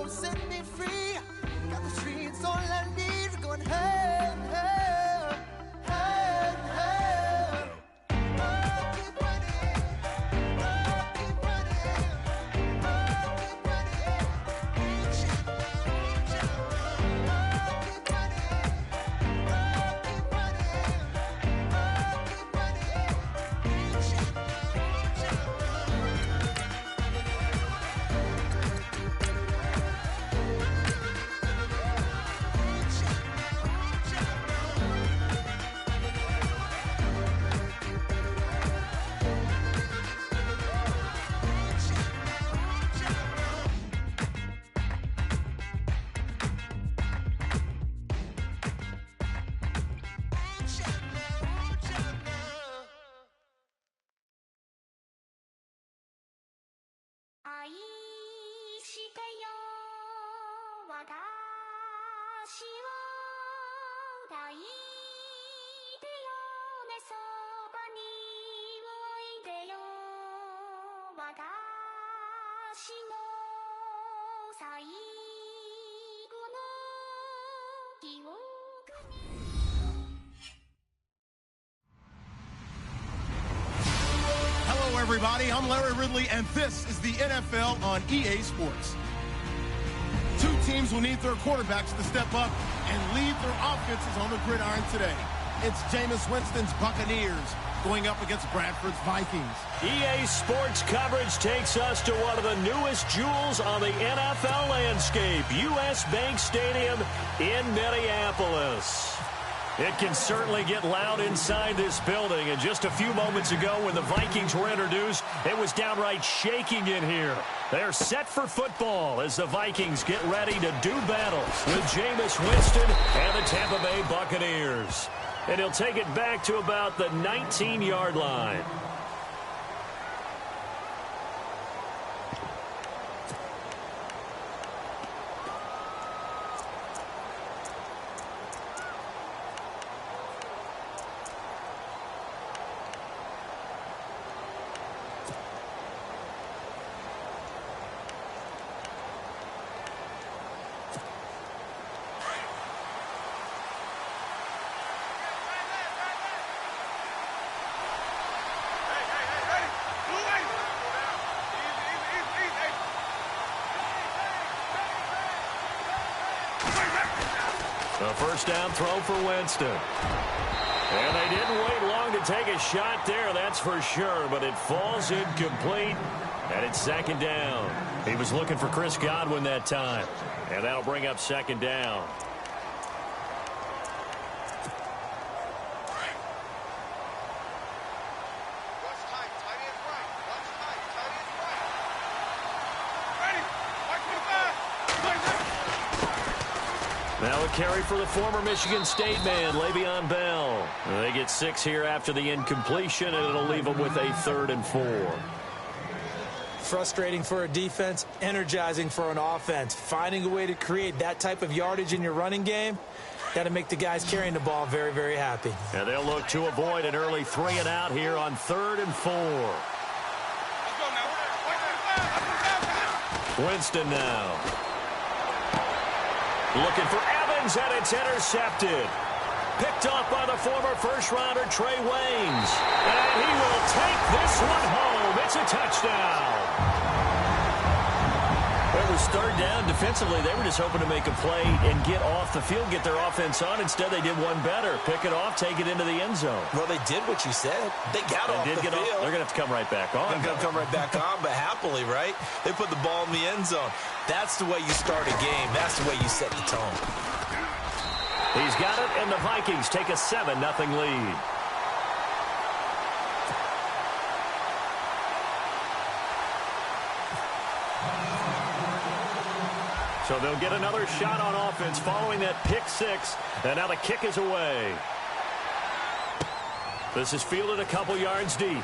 won't set me free. Got the streets all I need. Going hey, hey, hey, hey. Oh, keep running. Oh, keep running. Oh, keep running. Shut down, shut down. Oh, keep running. Oh, keep running. Oh, keep running. Shut down, shut down. Hello, everybody. I'm Larry Ridley, and this is the NFL on EA Sports. Two teams will need their quarterbacks to step up and lead their offenses on the gridiron today. It's Jameis Winston's Buccaneers going up against Bradford's Vikings. EA Sports coverage takes us to one of the newest jewels on the NFL landscape, US Bank Stadium in Minneapolis. It can certainly get loud inside this building, and just a few moments ago when the Vikings were introduced, it was downright shaking in here. They're set for football as the Vikings get ready to do battle with Jameis Winston and the Tampa Bay Buccaneers. And he'll take it back to about the 19-yard line. A first down throw for Winston. And they didn't wait long to take a shot there, that's for sure, but it falls incomplete, and it's second down. He was looking for Chris Godwin that time, and that'll bring up second down. Now a carry for the former Michigan State man, Le'Veon Bell. They get 6 here after the incompletion, and it'll leave them with a 3rd and 4. Frustrating for a defense, energizing for an offense. Finding a way to create that type of yardage in your running game, got to make the guys carrying the ball very, very happy. And they'll look to avoid an early 3-and-out here on 3rd and 4. Winston now. Looking for Evans, and it's intercepted. Picked off by the former first-rounder Trey Waynes. And he will take this one home. It's a touchdown. It was 3rd down. Defensively, they were just hoping to make a play and get off the field, get their offense on. Instead, they did one better. Pick it off, take it into the end zone. Well, they did what you said. They got off the field. They're going to have to come right back on. They're going to come right back on, but happily, right? They put the ball in the end zone. That's the way you start a game. That's the way you set the tone. He's got it, and the Vikings take a 7-0 lead. So they'll get another shot on offense following that pick 6, and now the kick is away. This is fielded a couple yards deep.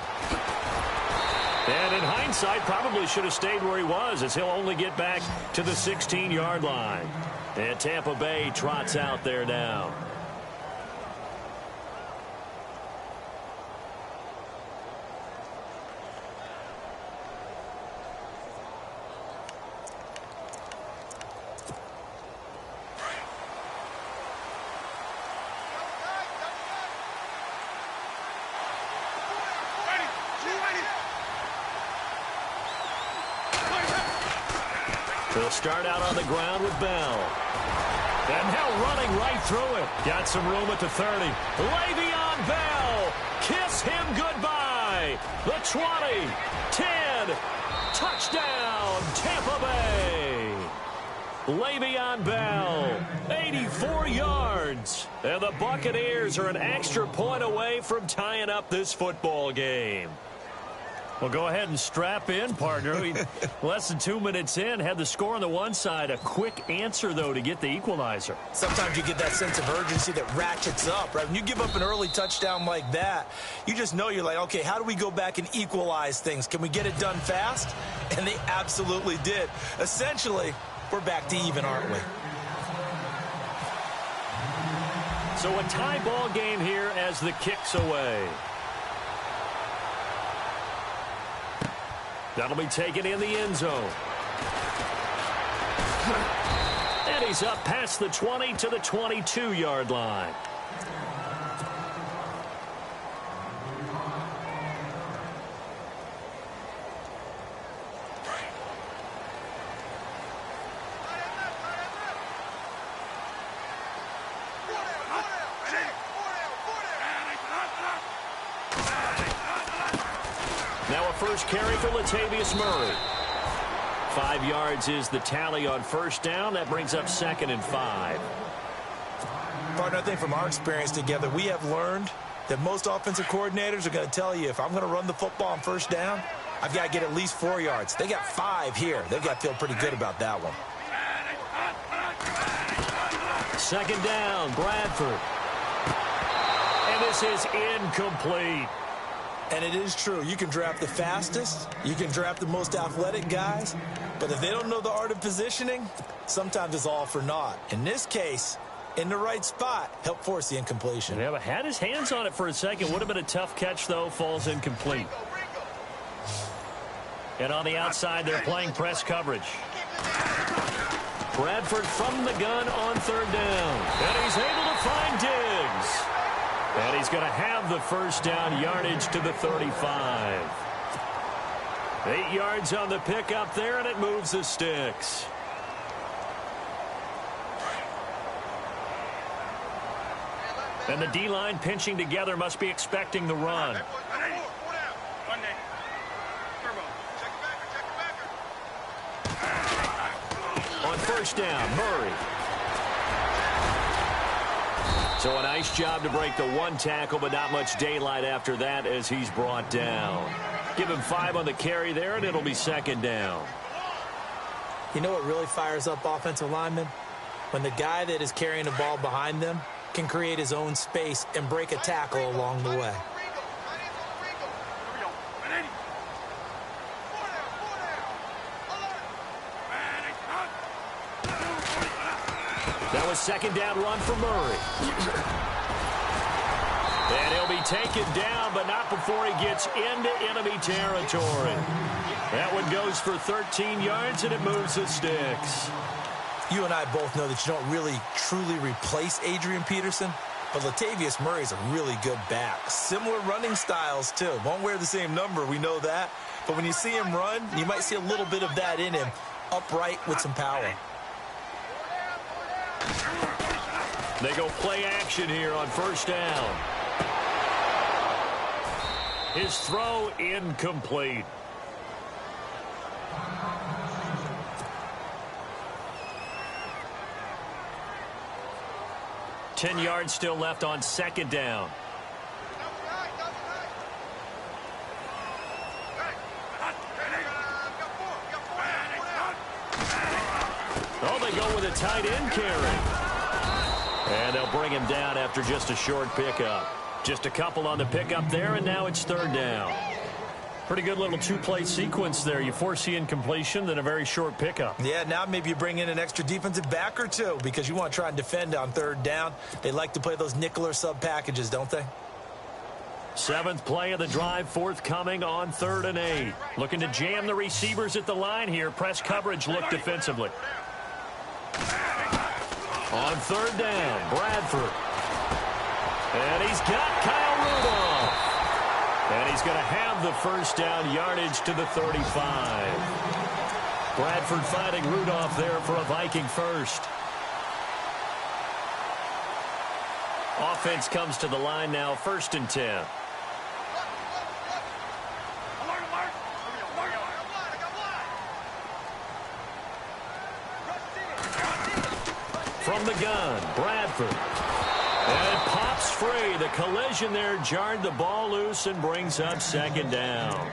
And in hindsight, probably should have stayed where he was, as he'll only get back to the 16-yard line. And Tampa Bay trots out there now. They'll start out on the ground with Bell. And now running right through it. Got some room at the 30. Le'Veon Bell. Kiss him goodbye. The 20. 10. Touchdown, Tampa Bay. Le'Veon Bell, 84 yards. And the Buccaneers are an extra point away from tying up this football game. Well, go ahead and strap in, partner. Less than 2 minutes in, had the score on the one side. A quick answer, though, to get the equalizer. Sometimes you get that sense of urgency that ratchets up, right? When you give up an early touchdown like that, you just know you're like, okay, how do we go back and equalize things? Can we get it done fast? And they absolutely did. Essentially, we're back to even, aren't we? So a tie ball game here as the kick's away. That'll be taken in the end zone. And he's up past the 20 to the 22-yard line. Now a first carry for Latavius Murray. 5 yards is the tally on first down. That brings up 2nd and 5. Partner, I think from our experience together, we have learned that most offensive coordinators are going to tell you, if I'm going to run the football on first down, I've got to get at least 4 yards. They got 5 here. They've got to feel pretty good about that one. 2nd down, Bradford. And this is incomplete. And it is true. You can draft the fastest. You can draft the most athletic guys. But if they don't know the art of positioning, sometimes it's all for naught. In this case, in the right spot, help force the incompletion. Yeah, but had his hands on it for a second. Would have been a tough catch, though. Falls incomplete. And on the outside, they're playing press coverage. Bradford from the gun on 3rd down. And he's able to find Diggs. And he's going to have the first down, yardage to the 35. 8 yards on the pickup there, and it moves the sticks. And the D-line pinching together, must be expecting the run. On first down, Murray. So a nice job to break the one tackle, but not much daylight after that as he's brought down. Give him 5 on the carry there, and it'll be 2nd down. You know what really fires up offensive linemen? When the guy that is carrying the ball behind them can create his own space and break a tackle along the way. That was 2nd down run for Murray. And he'll be taken down, but not before he gets into enemy territory. That one goes for 13 yards, and it moves the sticks. You and I both know that you don't really truly replace Adrian Peterson, but Latavius Murray's a really good back. Similar running styles, too. Won't wear the same number, we know that. But when you see him run, you might see a little bit of that in him, upright with some power. They go play action here on first down. His throw incomplete. Ten yards still left on 2nd down. Oh, they go with a tight end carry. And they'll bring him down after just a short pickup. Just a couple on the pickup there, and now it's 3rd down. Pretty good little 2-play sequence there. You force the incompletion, then a very short pickup. Yeah, now maybe you bring in an extra defensive back or two because you want to try and defend on 3rd down. They like to play those nickel or sub packages, don't they? 7th play of the drive forthcoming on 3rd and 8. Looking to jam the receivers at the line here. Press coverage look defensively. On 3rd down, Bradford. And he's got Kyle Rudolph. And he's going to have the first down, yardage to the 35. Bradford finding Rudolph there for a Viking first. Offense comes to the line now, 1st and 10. From the gun, Bradford. And it pops free. The collision there jarred the ball loose and brings up 2nd down.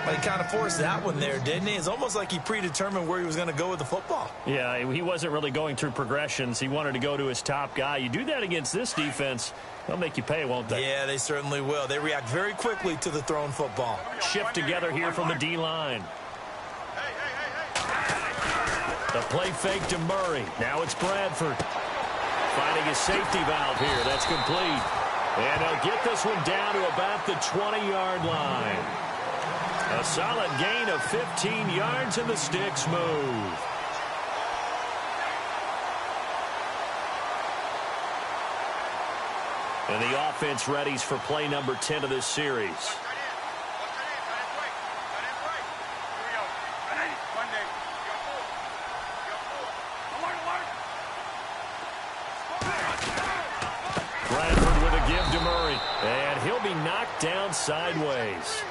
Well, he kind of forced that one there, didn't he? It's almost like he predetermined where he was going to go with the football. Yeah, he wasn't really going through progressions. He wanted to go to his top guy. You do that against this defense, they'll make you pay, won't they? Yeah, they certainly will. They react very quickly to the thrown football. Shift together here from the D-line. The play fake to Murray. Now it's Bradford. Finding his safety valve here. That's complete. And he'll get this one down to about the 20-yard line. A solid gain of 15 yards, and the sticks move. And the offense readies for play number 10 of this series. Bradford with a give to Murray. And he'll be knocked down sideways.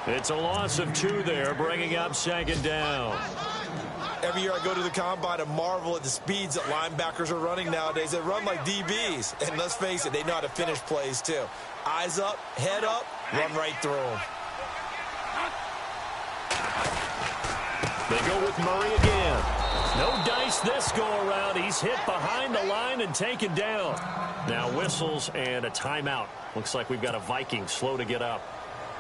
It's a loss of 2 there, bringing up 2nd down. Every year I go to the combine and marvel at the speeds that linebackers are running nowadays. They run like DBs. And let's face it, they know how to finish plays too. Eyes up, head up, run right through them. They go with Murray again. No dice this go around. He's hit behind the line and taken down. Now whistles and a timeout. Looks like we've got a Viking slow to get up.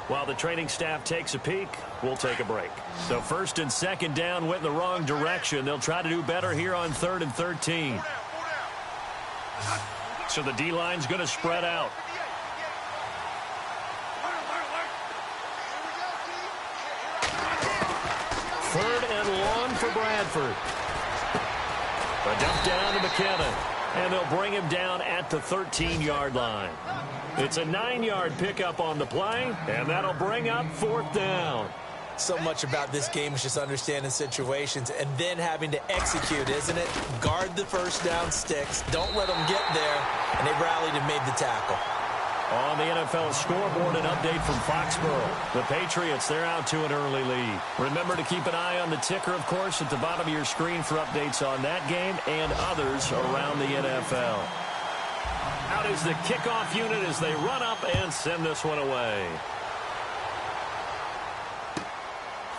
While the training staff takes a peek, we'll take a break. So 1st and 2nd down went in the wrong direction. They'll try to do better here on 3rd and 13. So the D-line's going to spread out. 3rd and long for Bradford. A dump down to McKinnon. And they'll bring him down at the 13-yard line. It's a 9-yard pickup on the play, and that'll bring up 4th down. So much about this game is just understanding situations and then having to execute, isn't it? Guard the first down sticks. Don't let them get there. And they rallied and made the tackle. On the NFL scoreboard, an update from Foxborough. The Patriots, they're out to an early lead. Remember to keep an eye on the ticker, of course, at the bottom of your screen for updates on that game and others around the NFL. Out is the kickoff unit as they run up and send this one away.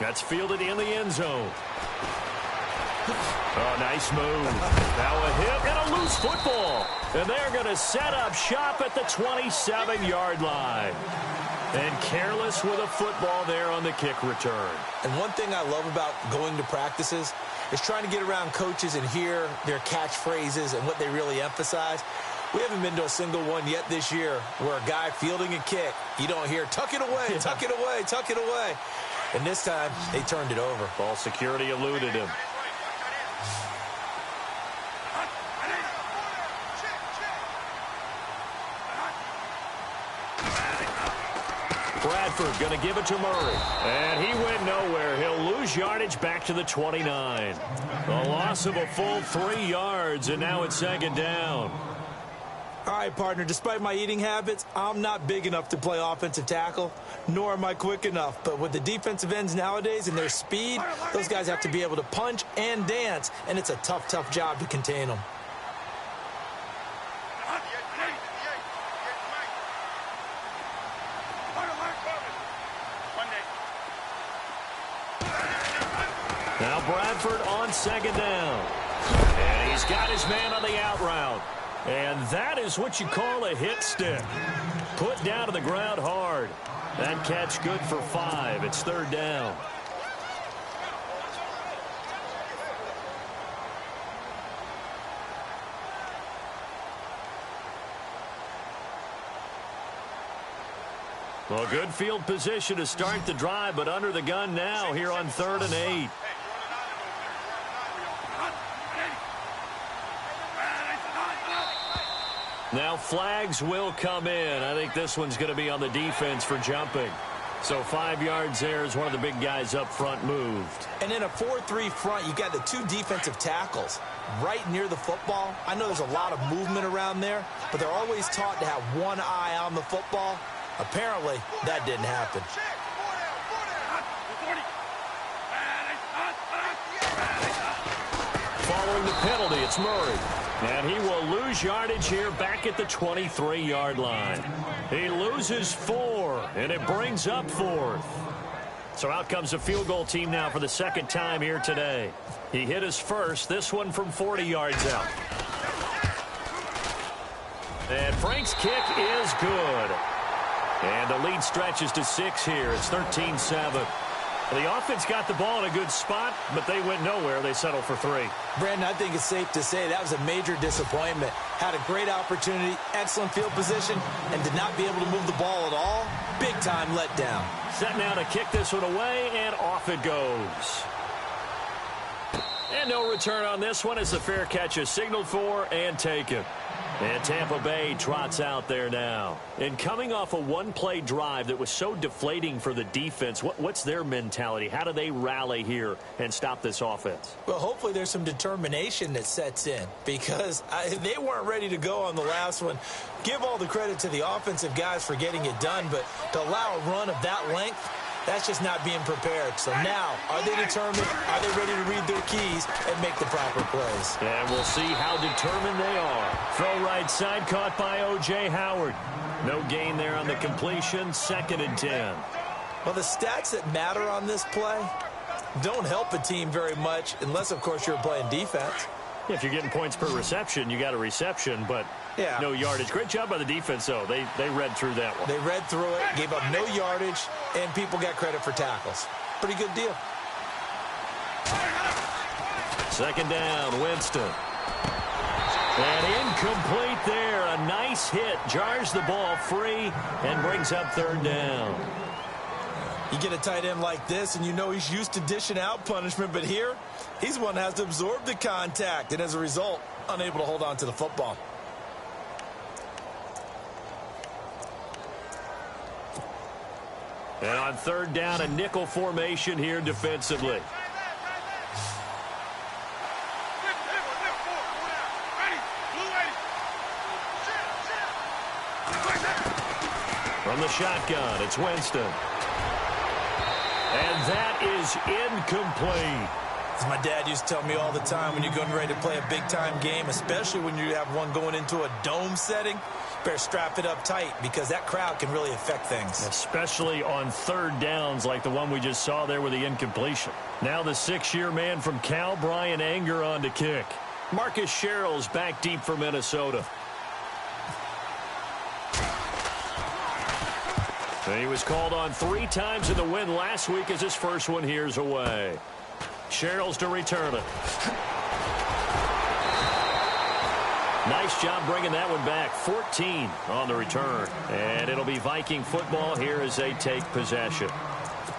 That's fielded in the end zone. Oh, nice move. Now a hit and a loose football. And they're going to set up shop at the 27-yard line. And careless with a football there on the kick return. And one thing I love about going to practices is trying to get around coaches and hear their catchphrases and what they really emphasize. We haven't been to a single one yet this year where a guy fielding a kick, you don't hear, tuck it away, tuck it away, tuck it away. And this time, they turned it over. Ball security eluded him. Bradford going to give it to Murray. And he went nowhere. He'll lose yardage back to the 29. A loss of a full 3 yards, and now it's 2nd down. All right, partner, despite my eating habits, I'm not big enough to play offensive tackle, nor am I quick enough. But with the defensive ends nowadays and their speed, those guys have to be able to punch and dance, and it's a tough, tough job to contain them. Now Bradford on 2nd down. And he's got his man on the out route. And that is what you call a hit stick. Put down to the ground hard. That catch good for 5. It's 3rd down. Well, good field position to start the drive, but under the gun now here on 3rd and 8. Now flags will come in. I think this one's going to be on the defense for jumping. So 5 yards there as one of the big guys up front moved. And in a 4-3 front, you got the 2 defensive tackles right near the football. I know there's a lot of movement around there, but they're always taught to have one eye on the football. Apparently, that didn't happen. Following the penalty, it's Murray. And he will lose yardage here back at the 23-yard line. He loses 4, and it brings up 4th. So out comes a field goal team now for the second time here today. He hit his first, this one from 40 yards out. And Frank's kick is good. And the lead stretches to 6 here. It's 13-7. The offense got the ball in a good spot, but they went nowhere. They settled for 3. Brandon, I think it's safe to say that was a major disappointment. Had a great opportunity, excellent field position, and did not be able to move the ball at all. Big-time letdown. Set now to kick this one away, and off it goes. And no return on this one as the fair catch is signaled for and taken. And Tampa Bay trots out there now. And coming off a one-play drive that was so deflating for the defense, what's their mentality? How do they rally here and stop this offense? Well, hopefully there's some determination that sets in because they weren't ready to go on the last one. Give all the credit to the offensive guys for getting it done, but to allow a run of that length, that's just not being prepared. So now, are they determined? Are they ready to read their keys and make the proper plays? And we'll see how determined they are. Throw right side caught by O.J. Howard. No gain there on the completion. 2nd and 10. Well, the stats that matter on this play don't help a team very much unless, of course, you're playing defense. If you're getting points per reception, you got a reception, but no yardage. Great job by the defense, though. They read through that one. They read through it, gave up no yardage, and people got credit for tackles. Pretty good deal. 2nd down, Winston. And incomplete there. A nice hit. Jars the ball free and brings up 3rd down. You get a tight end like this, and you know he's used to dishing out punishment, but here, he's the one that has to absorb the contact, and as a result, unable to hold on to the football. And on 3rd down, a nickel formation here defensively. From the shotgun, it's Winston. And that is incomplete. As my dad used to tell me all the time, when you're going ready to play a big-time game, especially when you have one going into a dome setting, better strap it up tight because that crowd can really affect things. Especially on 3rd downs like the one we just saw there with the incompletion. Now the 6-year man from Cal, Brian Anger, on to kick. Marcus Sherrill's back deep for Minnesota. And he was called on 3 times in the win last week as his first one here's away. Sherrill's to return it. Nice job bringing that one back. 14 on the return. And it'll be Viking football here as they take possession.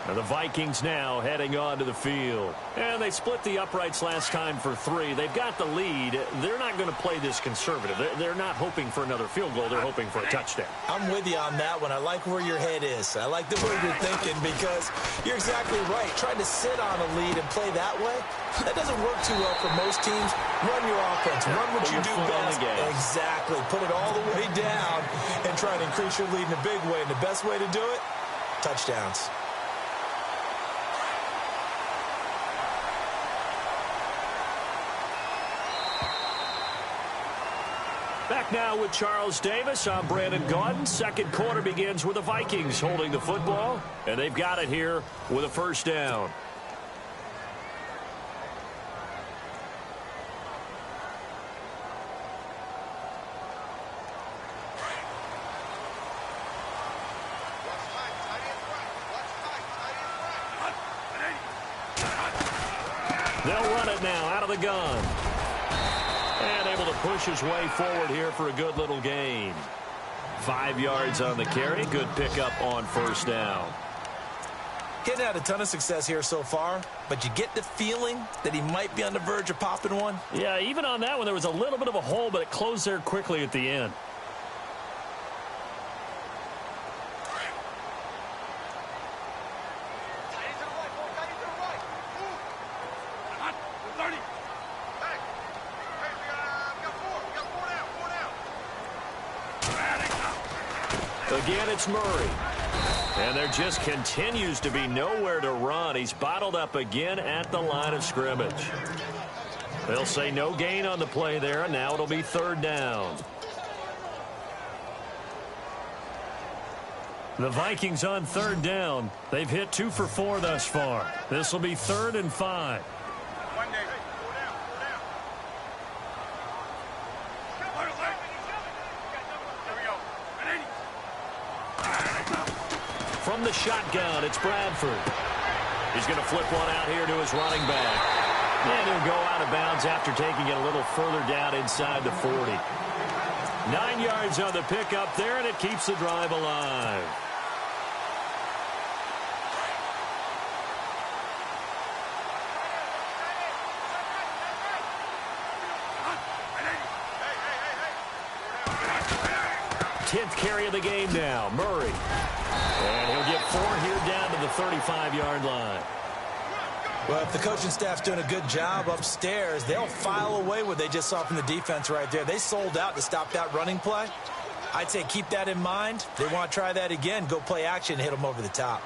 And the Vikings now heading on to the field. And they split the uprights last time for 3. They've got the lead. They're not going to play this conservative. They're not hoping for another field goal. They're hoping for a touchdown. I'm with you on that one. I like where your head is. I like the way you're thinking because you're exactly right. Trying to sit on a lead and play that way, that doesn't work too well for most teams. Run your offense. Run what you do best. Exactly. Put it all the way down and try to increase your lead in a big way. And the best way to do it, touchdowns. Back now with Charles Davis. I'm Brandon Gaudin. 2nd quarter begins with the Vikings holding the football, and they've got it here with a 1st down. They'll run it now out of the gun. And able to push his way forward here for a good little gain. 5 yards on the carry. Good pickup on 1st down. He hasn't had a ton of success here so far, but you get the feeling that he might be on the verge of popping one. Yeah, even on that one, there was a little bit of a hole, but it closed there quickly at the end. Again, it's Murray. And there just continues to be nowhere to run. He's bottled up again at the line of scrimmage. They'll say no gain on the play there, and now it'll be 3rd down. The Vikings on 3rd down. They've hit 2 for 4 thus far. This will be 3rd and 5. From the shotgun, it's Bradford. He's going to flip one out here to his running back. And he'll go out of bounds after taking it a little further down inside the 40. 9 yards on the pickup there, and it keeps the drive alive. Tenth carry of the game now, Murray. And he'll get 4 here down to the 35-yard line. Well, if the coaching staff's doing a good job upstairs, they'll file away what they just saw from the defense right there. They sold out to stop that running play. I'd say keep that in mind. They want to try that again. Go play action and hit them over the top.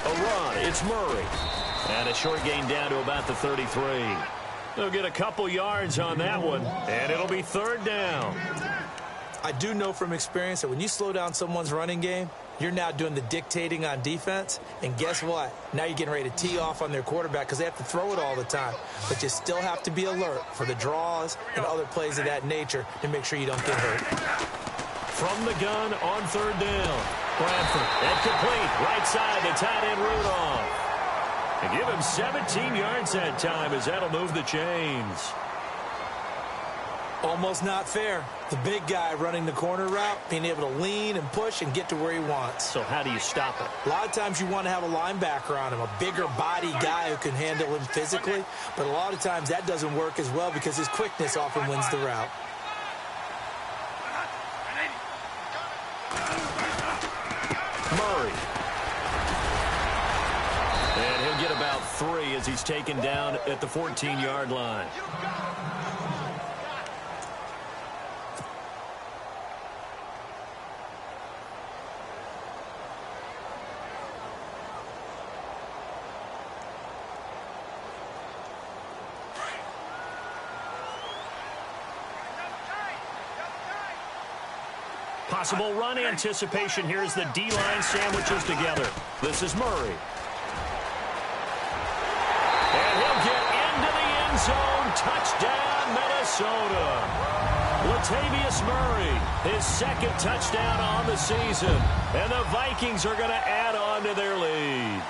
A run, it's Murray. And a short gain down to about the 33. They'll get a couple yards on that one, and it'll be 3rd down. I do know from experience that when you slow down someone's running game, you're now doing the dictating on defense. And guess what? Now you're getting ready to tee off on their quarterback because they have to throw it all the time. But you still have to be alert for the draws and other plays of that nature to make sure you don't get hurt. From the gun on 3rd down. Bradford, incomplete. Right side to tight end Rudolph. And give him 17 yards that time as that'll move the chains. Almost not fair. The big guy running the corner route, being able to lean and push and get to where he wants. So how do you stop it? A lot of times you want to have a linebacker on him, a bigger body guy who can handle him physically. But a lot of times that doesn't work as well because his quickness often wins the route. Murray. And he'll get about 3 as he's taken down at the 14-yard line. Possible run anticipation here as the D-line sandwiches together. This is Murray. And he'll get into the end zone. Touchdown, Minnesota. Latavius Murray, his 2nd touchdown on the season. And the Vikings are going to add on to their lead.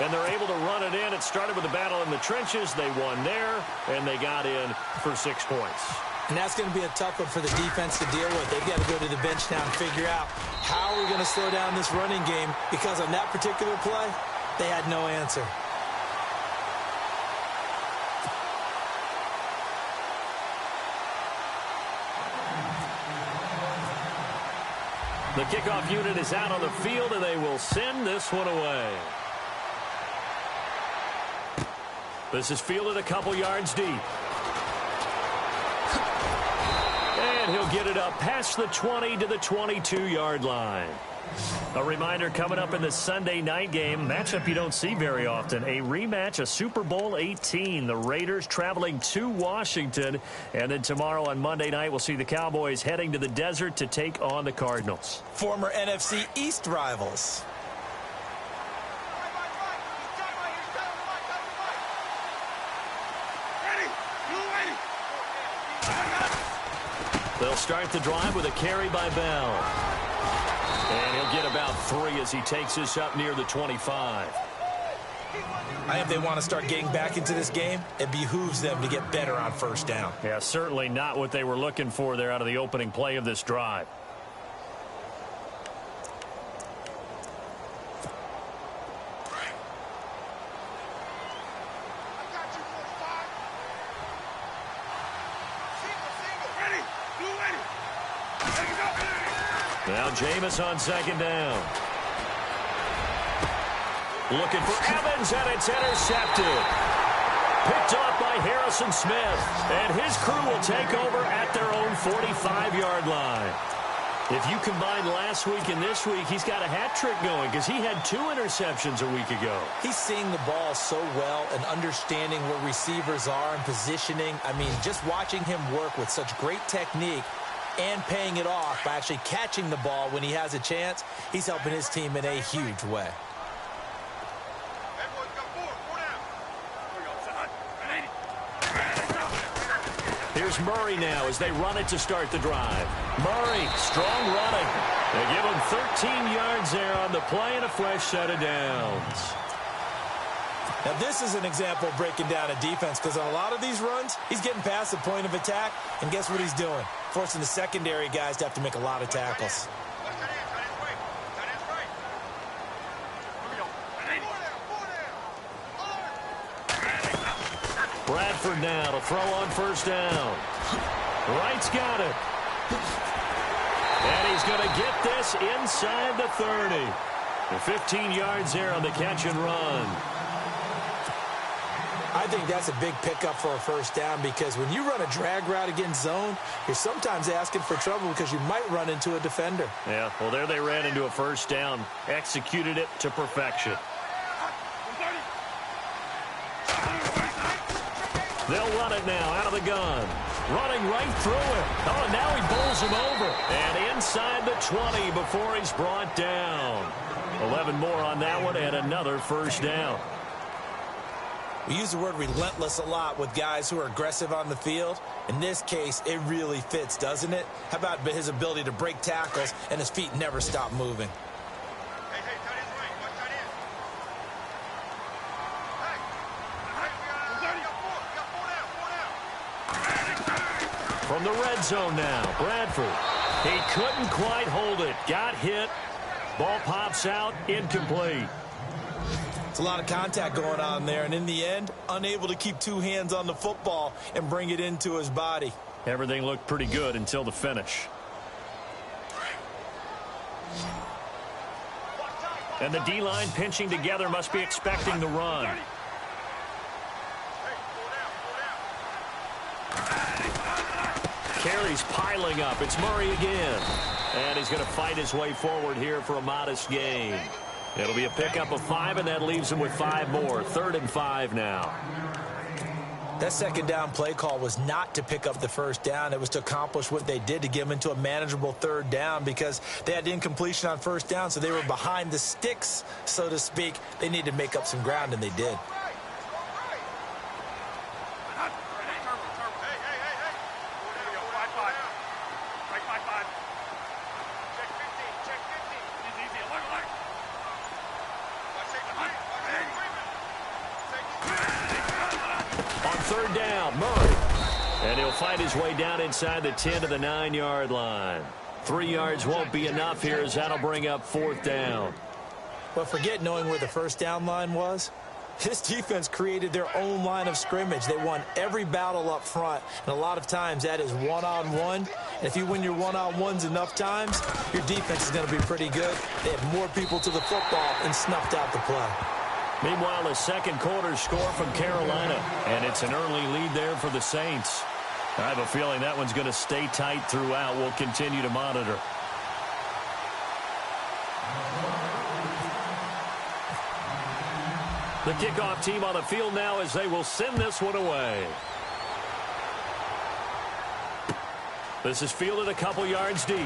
And they're able to run it in. It started with a battle in the trenches. They won there, and they got in for 6 points. And that's going to be a tough one for the defense to deal with. They've got to go to the bench now and figure out how are we going to slow down this running game, because on that particular play, they had no answer. The kickoff unit is out on the field, and they will send this one away. This is fielded a couple yards deep. And he'll get it up past the 20 to the 22-yard line. A reminder coming up in the Sunday night game, matchup you don't see very often, a rematch of Super Bowl 18. The Raiders traveling to Washington. And then tomorrow on Monday night, we'll see the Cowboys heading to the desert to take on the Cardinals. Former NFC East rivals. They'll start the drive with a carry by Bell. And he'll get about 3 as he takes this up near the 25. I think they want to start getting back into this game. It behooves them to get better on 1st down. Yeah, certainly not what they were looking for there out of the opening play of this drive. Now Jameis on 2nd down. Looking for Evans, and it's intercepted. Picked up by Harrison Smith, and his crew will take over at their own 45-yard line. If you combine last week and this week, he's got a hat trick going because he had 2 interceptions a week ago. He's seeing the ball so well and understanding where receivers are and positioning. I mean, just watching him work with such great technique and paying it off by actually catching the ball when he has a chance, he's helping his team in a huge way. Here's Murray now as they run it to start the drive. Murray, strong running. They give him 13 yards there on the play and a fresh set of downs. Now, this is an example of breaking down a defense because on a lot of these runs, he's getting past the point of attack, and guess what he's doing? Forcing the secondary guys to have to make a lot of tackles. Bradford now to throw on first down. Wright's got it. And he's going to get this inside the 30. The 15 yards there on the catch and run. I think that's a big pickup for a first down because when you run a drag route against zone, you're sometimes asking for trouble because you might run into a defender. Yeah, well, there they ran into a first down. Executed it to perfection. They'll run it now out of the gun. Running right through it. Oh, and now he bowls him over. And inside the 20 before he's brought down. 11 more on that one and another first down. We use the word relentless a lot with guys who are aggressive on the field. In this case, it really fits, doesn't it? How about his ability to break tackles and his feet never stop moving? From the red zone now, Bradford. He couldn't quite hold it. Got hit. Ball pops out, incomplete. It's a lot of contact going on there, and in the end, unable to keep 2 hands on the football and bring it into his body. Everything looked pretty good until the finish. And the D-line pinching together must be expecting the run. Carey's piling up. It's Murray again. And he's going to fight his way forward here for a modest gain. It'll be a pickup of 5, and that leaves him with 5 more. 3rd and 5 now. That second down play call was not to pick up the first down. It was to accomplish what they did to get him into a manageable 3rd down because they had incompletion on first down, so they were behind the sticks, so to speak. They needed to make up some ground, and they did. Find his way down inside the 10 to the 9-yard line. 3 yards won't be enough here as that'll bring up 4th down. But forget knowing where the first down line was. This defense created their own line of scrimmage. They won every battle up front, and a lot of times that is one-on-one. And if you win your one-on-ones enough times, your defense is going to be pretty good. They had more people to the football and snuffed out the play. Meanwhile, a second quarter score from Carolina, and it's an early lead there for the Saints. I have a feeling that one's going to stay tight throughout. We'll continue to monitor. The kickoff team on the field now as they will send this one away. This is fielded a couple yards deep.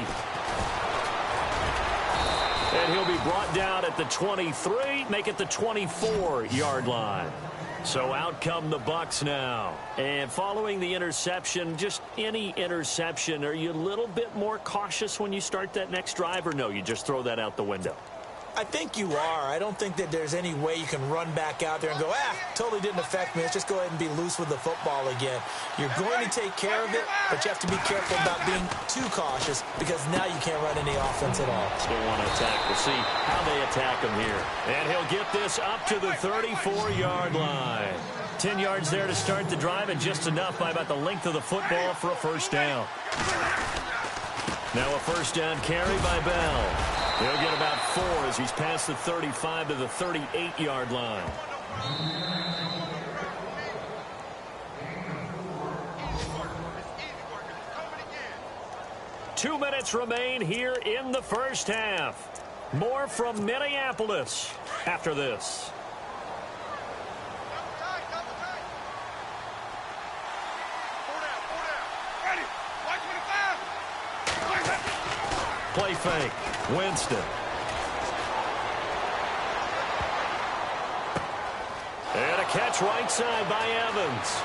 And he'll be brought down at the 23, make it the 24-yard line. So out come the Bucs now. And following the interception, just any interception, are you a little bit more cautious when you start that next drive, or no, you just throw that out the window? I think you are. I don't think that there's any way you can run back out there and go, totally didn't affect me. Let's just go ahead and be loose with the football again. You're going to take care of it, but you have to be careful about being too cautious because now you can't run any offense at all. Still want to attack. We'll see how they attack him here. And he'll get this up to the 34-yard line. 10 yards there to start the drive, and just enough by about the length of the football for a first down. Now a first down carry by Bell. He'll get about 4 as he's past the 35 to the 38-yard line. Two minutes remain here in the first half. More from Minneapolis after this. Play fake. Winston. And a catch right side by Evans.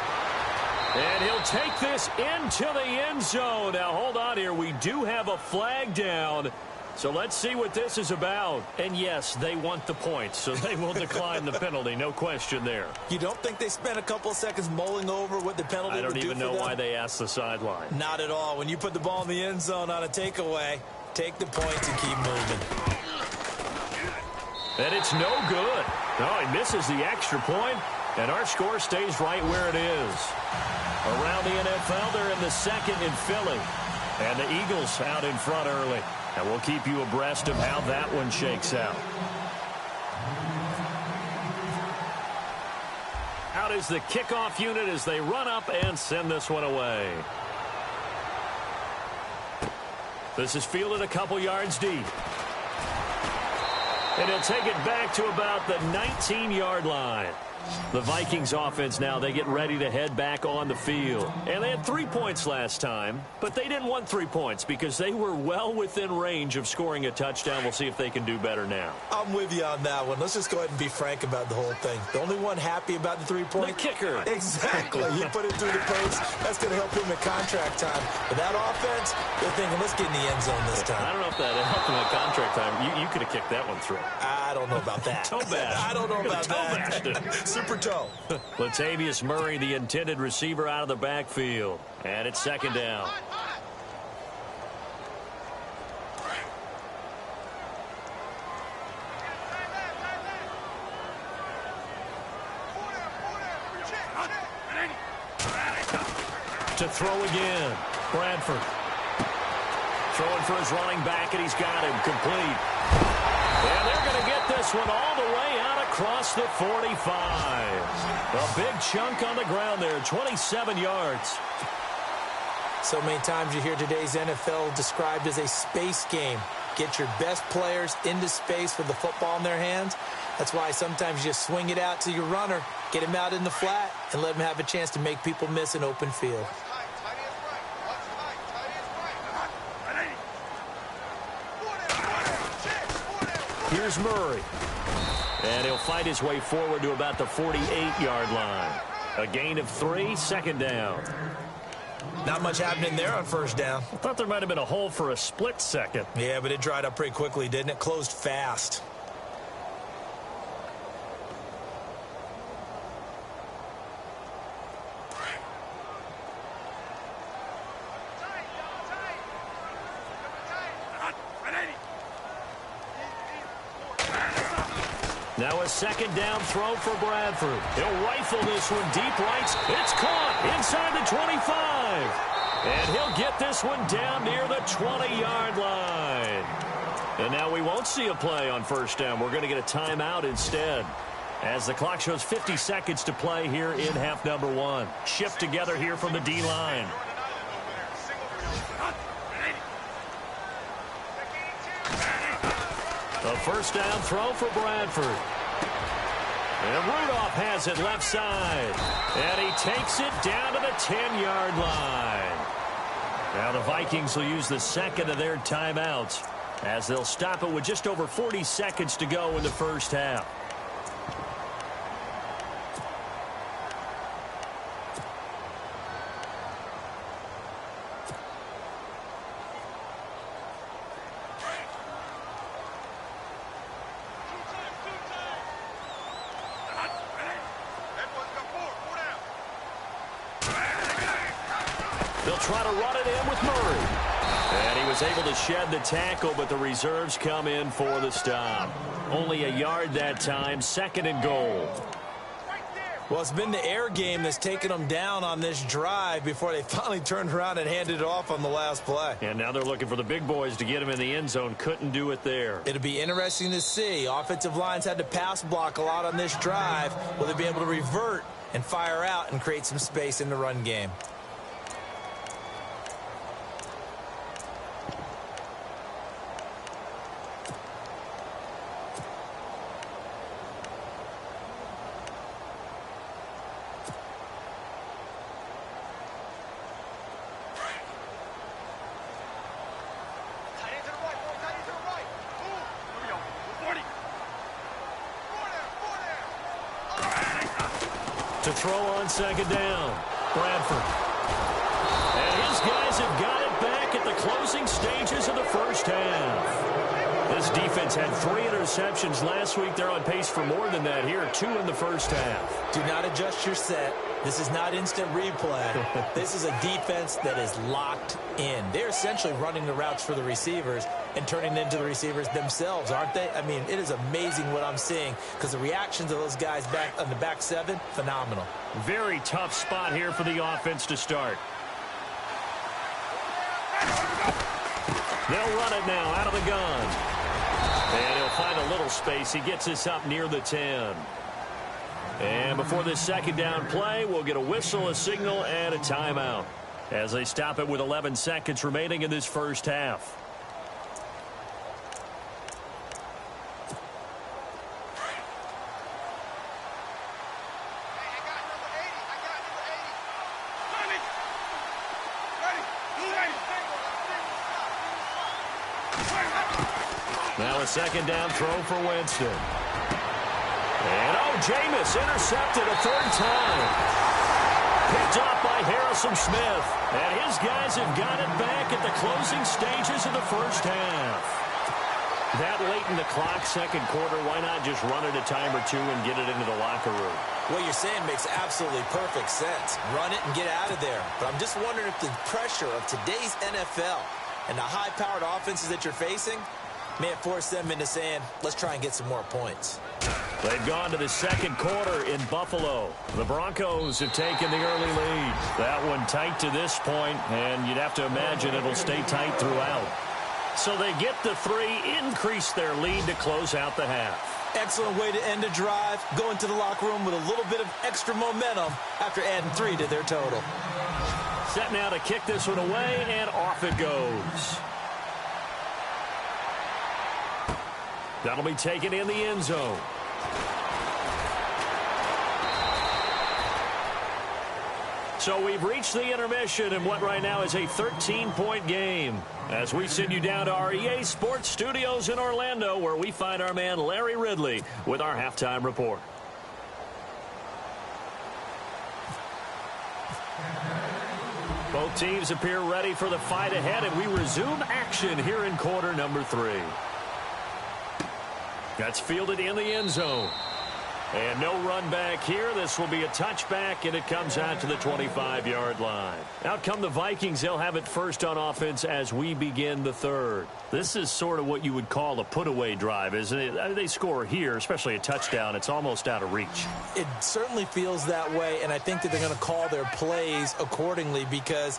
And he'll take this into the end zone. Now, hold on here. We do have a flag down. So let's see what this is about. And, yes, they want the points, so they will decline the penalty. No question there. You don't think they spent a couple of seconds mulling over what the penalty would do for them? I don't even know why they asked the sideline. Not at all. When you put the ball in the end zone on a takeaway, take the points and keep moving. And it's no good. No, he misses the extra point, and our score stays right where it is. Around the NFL, they're in the second in Philly. And the Eagles out in front early. And we'll keep you abreast of how that one shakes out. Out is the kickoff unit as they run up and send this one away. This is fielded a couple yards deep. And he'll take it back to about the 19-yard line. The Vikings offense now, they get ready to head back on the field. And they had 3 points last time, but they didn't want 3 points because they were well within range of scoring a touchdown. We'll see if they can do better now. I'm with you on that one. Let's just go ahead and be frank about the whole thing. The only one happy about the 3-point? The kicker. Exactly. He put it through the post. That's going to help him at contract time. But that offense, they're thinking, let's get in the end zone this time. I don't know if that helped him at contract time. You could have kicked that one through. I don't know about that. Toe bash. I don't know about that. Super toe. Latavius Murray, the intended receiver, out of the backfield. And it's second down. To throw again. Bradford. Throwing for his running back, and he's got him complete. And they're going to get this one all the way out across the 45. A big chunk on the ground there, 27 yards. So many times you hear today's NFL described as a space game. Get your best players into space with the football in their hands. That's why sometimes you just swing it out to your runner, get him out in the flat, and let him have a chance to make people miss an open field. Here's Murray. And he'll fight his way forward to about the 48-yard line. A gain of 3, second down. Not much happening there on first down. I thought there might have been a hole for a split second. Yeah, but it dried up pretty quickly, didn't it? Closed fast. Now a second down throw for Bradford. He'll rifle this one deep right. It's caught inside the 25. And he'll get this one down near the 20-yard line. And now we won't see a play on first down. We're going to get a timeout instead. As the clock shows 50 seconds to play here in half number 1. Shift together here from the D-line. A first down throw for Bradford. And Rudolph has it left side. And he takes it down to the 10-yard line. Now the Vikings will use the second of their timeouts as they'll stop it with just over 40 seconds to go in the first half. They'll try to run it in with Murray. And he was able to shed the tackle, but the reserves come in for the stop. Only a yard that time, second and goal. Well, it's been the air game that's taken them down on this drive before they finally turned around and handed it off on the last play. And now they're looking for the big boys to get him in the end zone. Couldn't do it there. It'll be interesting to see. Offensive lines had to pass block a lot on this drive. Will they be able to revert and fire out and create some space in the run game? To throw on second down, Bradford. And his guys have got it back at the closing stages of the first half. This defense had 3 interceptions last week. They're on pace for more than that here, 2 in the first half. Do not adjust your set. This is not instant replay. This is a defense that is locked in. They're essentially running the routes for the receivers and turning it into the receivers themselves, aren't they? I mean, it is amazing what I'm seeing because the reactions of those guys back on the back 7, phenomenal. Very tough spot here for the offense to start. They'll run it now out of the gun. And he'll find a little space. He gets this up near the 10. And before this second down play, we'll get a whistle, a signal, and a timeout as they stop it with 11 seconds remaining in this first half. Now a second down throw for Winston. And Jameis intercepted a 3rd time. Picked off by Harrison Smith. And his guys have got it back at the closing stages of the first half. That late in the clock, second quarter, why not just run it a time or 2 and get it into the locker room? What you're saying makes absolutely perfect sense. Run it and get out of there. But I'm just wondering if the pressure of today's NFL and the high-powered offenses that you're facing may have forced them into saying, let's try and get some more points. They've gone to the second quarter in Buffalo. The Broncos have taken the early lead. That one tight to this point, and you'd have to imagine it'll stay tight throughout. So they get the 3, increase their lead to close out the half. Excellent way to end a drive. Go into the locker room with a little bit of extra momentum after adding 3 to their total. Set now to kick this one away, and off it goes. That'll be taken in the end zone. So we've reached the intermission in what right now is a 13-point game as we send you down to our EA Sports Studios in Orlando, where we find our man Larry Ridley with our halftime report. Both teams appear ready for the fight ahead, and we resume action here in quarter number 3. That's fielded in the end zone. And no run back here. This will be a touchback, and it comes out to the 25-yard line. Out come the Vikings. They'll have it first on offense as we begin the third. This is sort of what you would call a put-away drive, isn't it? They score here, especially a touchdown. It's almost out of reach. It certainly feels that way, and I think that they're going to call their plays accordingly because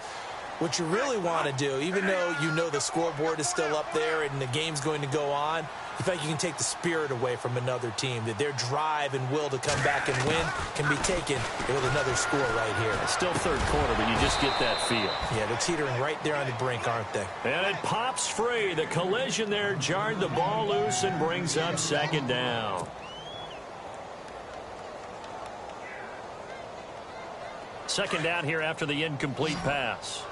what you really want to do, even though you know the scoreboard is still up there and the game's going to go on, you feel like you can take the spirit away from another team, that their drive and will to come back and win can be taken with another score right here. It's still third quarter, but you just get that feel. Yeah, they're teetering right there on the brink, aren't they? And it pops free. The collision there jarred the ball loose and brings up second down. Second down here after the incomplete pass.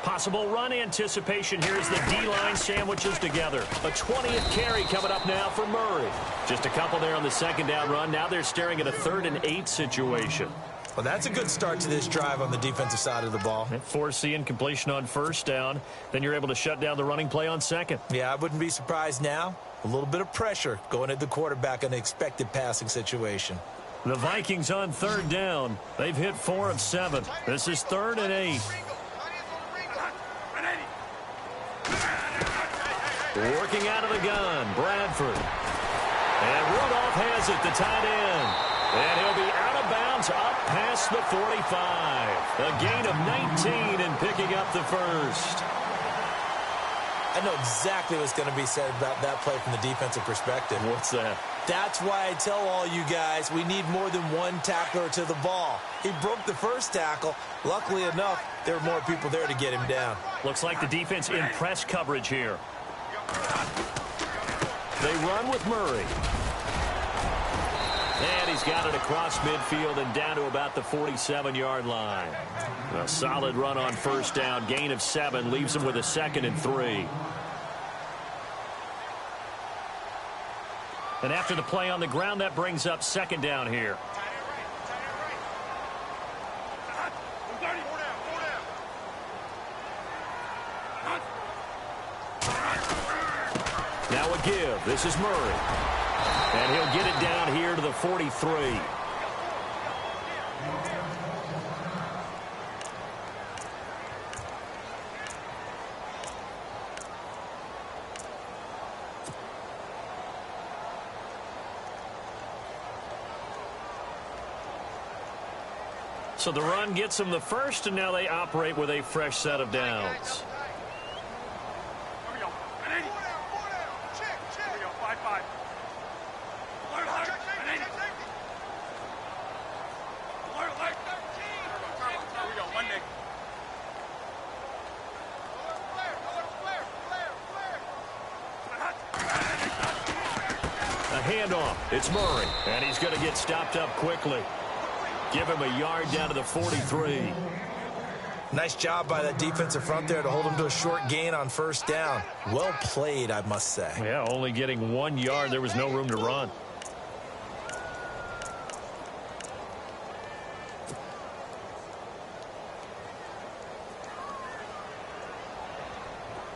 Possible run anticipation here as the D-line sandwiches together. A 20th carry coming up now for Murray. Just a couple there on the second down run. Now they're staring at a 3rd and 8 situation. Well, that's a good start to this drive on the defensive side of the ball. Force the incompletion on first down. Then you're able to shut down the running play on second. Yeah, I wouldn't be surprised now. A little bit of pressure going at the quarterback in the expected passing situation. The Vikings on 3rd down. They've hit 4 of 7. This is 3rd and 8. Working out of the gun, Bradford. And Rudolph has it, the tight end. And he'll be out of bounds up past the 45. A gain of 19 and picking up the first. I know exactly what's going to be said about that play from the defensive perspective. What's that? That's why I tell all you guys we need more than one tackler to the ball. He broke the first tackle. Luckily enough, there were more people there to get him down. Looks like the defense in press coverage here. They run with Murray. And he's got it across midfield and down to about the 47-yard line. A solid run on first down. Gain of 7 leaves him with a 2nd and 3. And after the play on the ground, that brings up 2nd down here. Now a give. This is Murray. And he'll get it down here to the 43. So the run gets them the first, and now they operate with a fresh set of downs. Handoff. It's Murray, and he's going to get stopped up quickly. Give him a yard down to the 43. Nice job by that defensive front there to hold him to a short gain on first down. Well played, I must say. Yeah, only getting 1 yard. There was no room to run.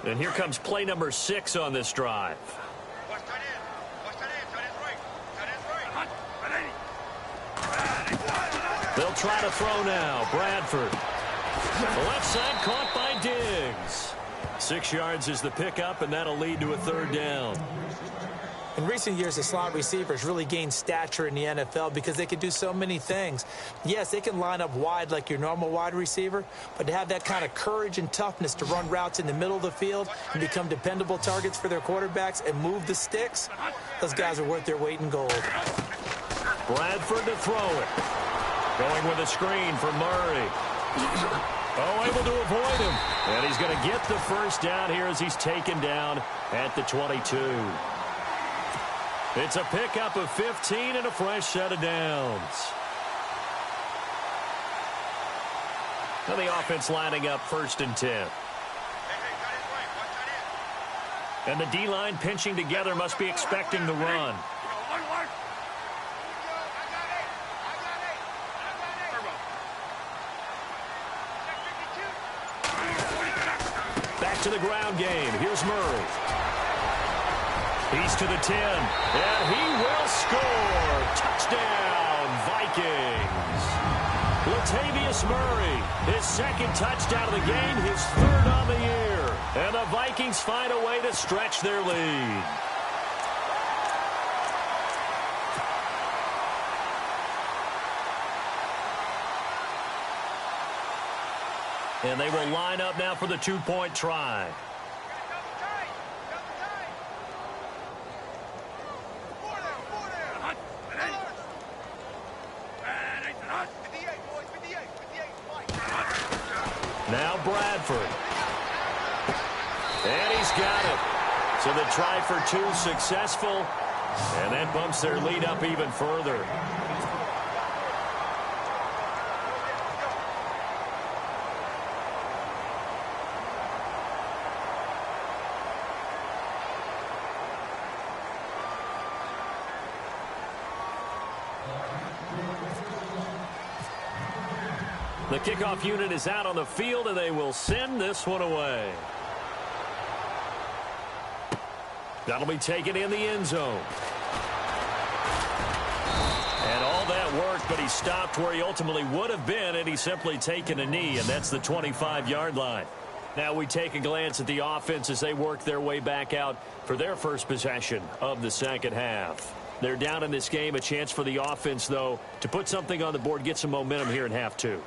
And here comes play number 6 on this drive. They'll try to throw now. Bradford. The left side caught by Diggs. 6 yards is the pickup, and that'll lead to a 3rd down. In recent years, the slot receivers really gained stature in the NFL because they can do so many things. Yes, they can line up wide like your normal wide receiver, but to have that kind of courage and toughness to run routes in the middle of the field and become dependable targets for their quarterbacks and move the sticks, those guys are worth their weight in gold. Bradford to throw it. Going with a screen for Murray. Oh, able to avoid him. And he's going to get the first down here as he's taken down at the 22. It's a pickup of 15 and a fresh set of downs. Now the offense lining up 1st and 10. And the D-line pinching together must be expecting the run. Back to the ground game. Here's Murray. He's to the 10, and he will score. Touchdown, Vikings. Latavius Murray, his 2nd touchdown of the game, his 3rd on the year. And the Vikings find a way to stretch their lead. And they will line up now for the 2-point try. Now Bradford. And he's got it. So the try for 2 successful. And that bumps their lead up even further. The kickoff unit is out on the field, and they will send this one away. That'll be taken in the end zone. And all that worked, but he stopped where he ultimately would have been, and he's simply taken a knee, and that's the 25-yard line. Now we take a glance at the offense as they work their way back out for their first possession of the second half. They're down in this game. A chance for the offense, though, to put something on the board, get some momentum here in half two.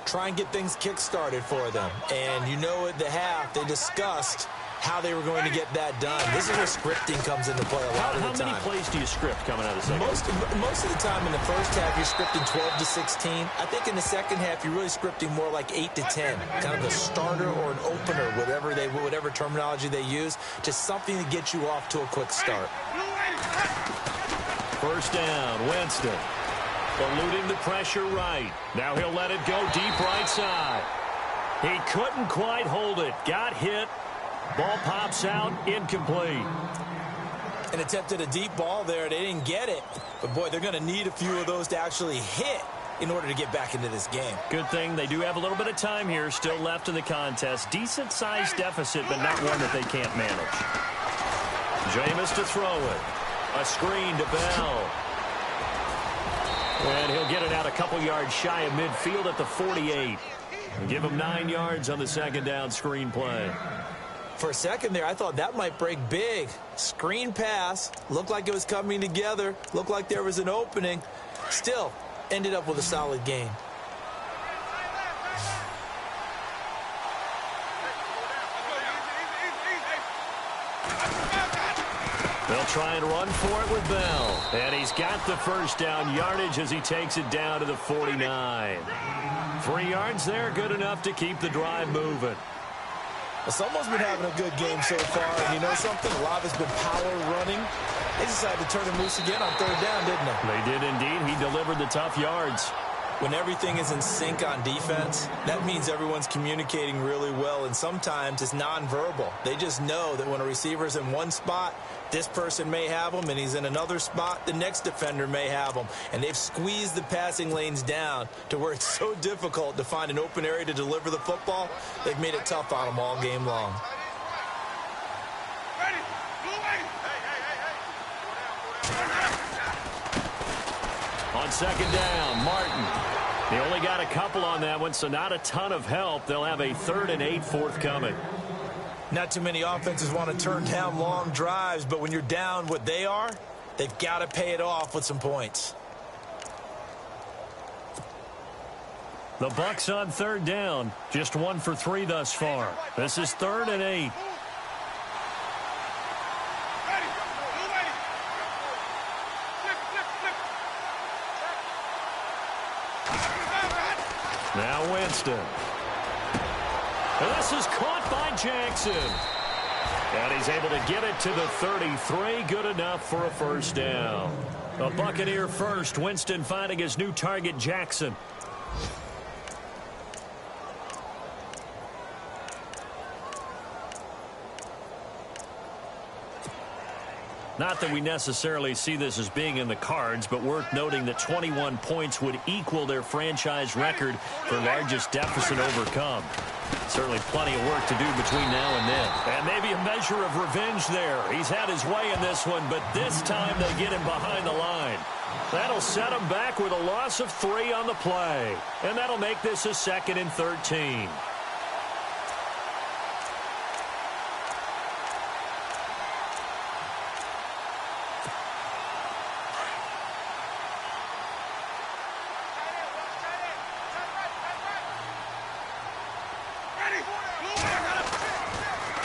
Try and get things kick-started for them. And you know at the half, they discussed how they were going to get that done. This is where scripting comes into play a lot of the time. How many plays do you script coming out of the second half? Most of the time in the first half, you're scripting 12 to 16. I think in the second half, you're really scripting more like 8 to 10. Kind of a starter or an opener, whatever terminology they use. Just something to get you off to a quick start. First down, Winston. Eluding the pressure right. Now he'll let it go deep right side. He couldn't quite hold it. Got hit. Ball pops out, incomplete. And attempted a deep ball there. They didn't get it. But, boy, they're going to need a few of those to actually hit in order to get back into this game. Good thing they do have a little bit of time here still left in the contest. Decent-sized deficit, but not one that they can't manage. Jameis to throw it. A screen to Bell. And he'll get it out a couple yards shy of midfield at the 48. And give him 9 yards on the second down screen play. For a second there, I thought that might break big. Screen pass. Looked like it was coming together. Looked like there was an opening. Still, ended up with a solid gain. They'll try and run for it with Bell. And he's got the first down yardage as he takes it down to the 49. 3 yards there, good enough to keep the drive moving. Well, someone's been having a good game so far, and you know something? A lot has been power running. They decided to turn him loose again on third down, didn't they? They did indeed. He delivered the tough yards. When everything is in sync on defense, that means everyone's communicating really well, and sometimes it's nonverbal. They just know that when a receiver's in one spot, this person may have him, and he's in another spot, the next defender may have him. And they've squeezed the passing lanes down to where it's so difficult to find an open area to deliver the football. They've made it tough on them all game long. On second down, Martin. He only got a couple on that one, so not a ton of help. They'll have a 3rd and 8 forthcoming. Not too many offenses want to turn down long drives, but when you're down what they are, they've got to pay it off with some points. The Bucs on third down, just 1 for 3 thus far. This is 3rd and 8. Now Winston. And this is caught by Jackson. And he's able to get it to the 33. Good enough for a first down. A Buccaneer first. Winston finding his new target, Jackson. Not that we necessarily see this as being in the cards, but worth noting that 21 points would equal their franchise record for largest deficit overcome. Certainly plenty of work to do between now and then. And maybe a measure of revenge there. He's had his way in this one, but this time they get him behind the line. That'll set him back with a loss of 3 on the play. And that'll make this a 2nd and 13.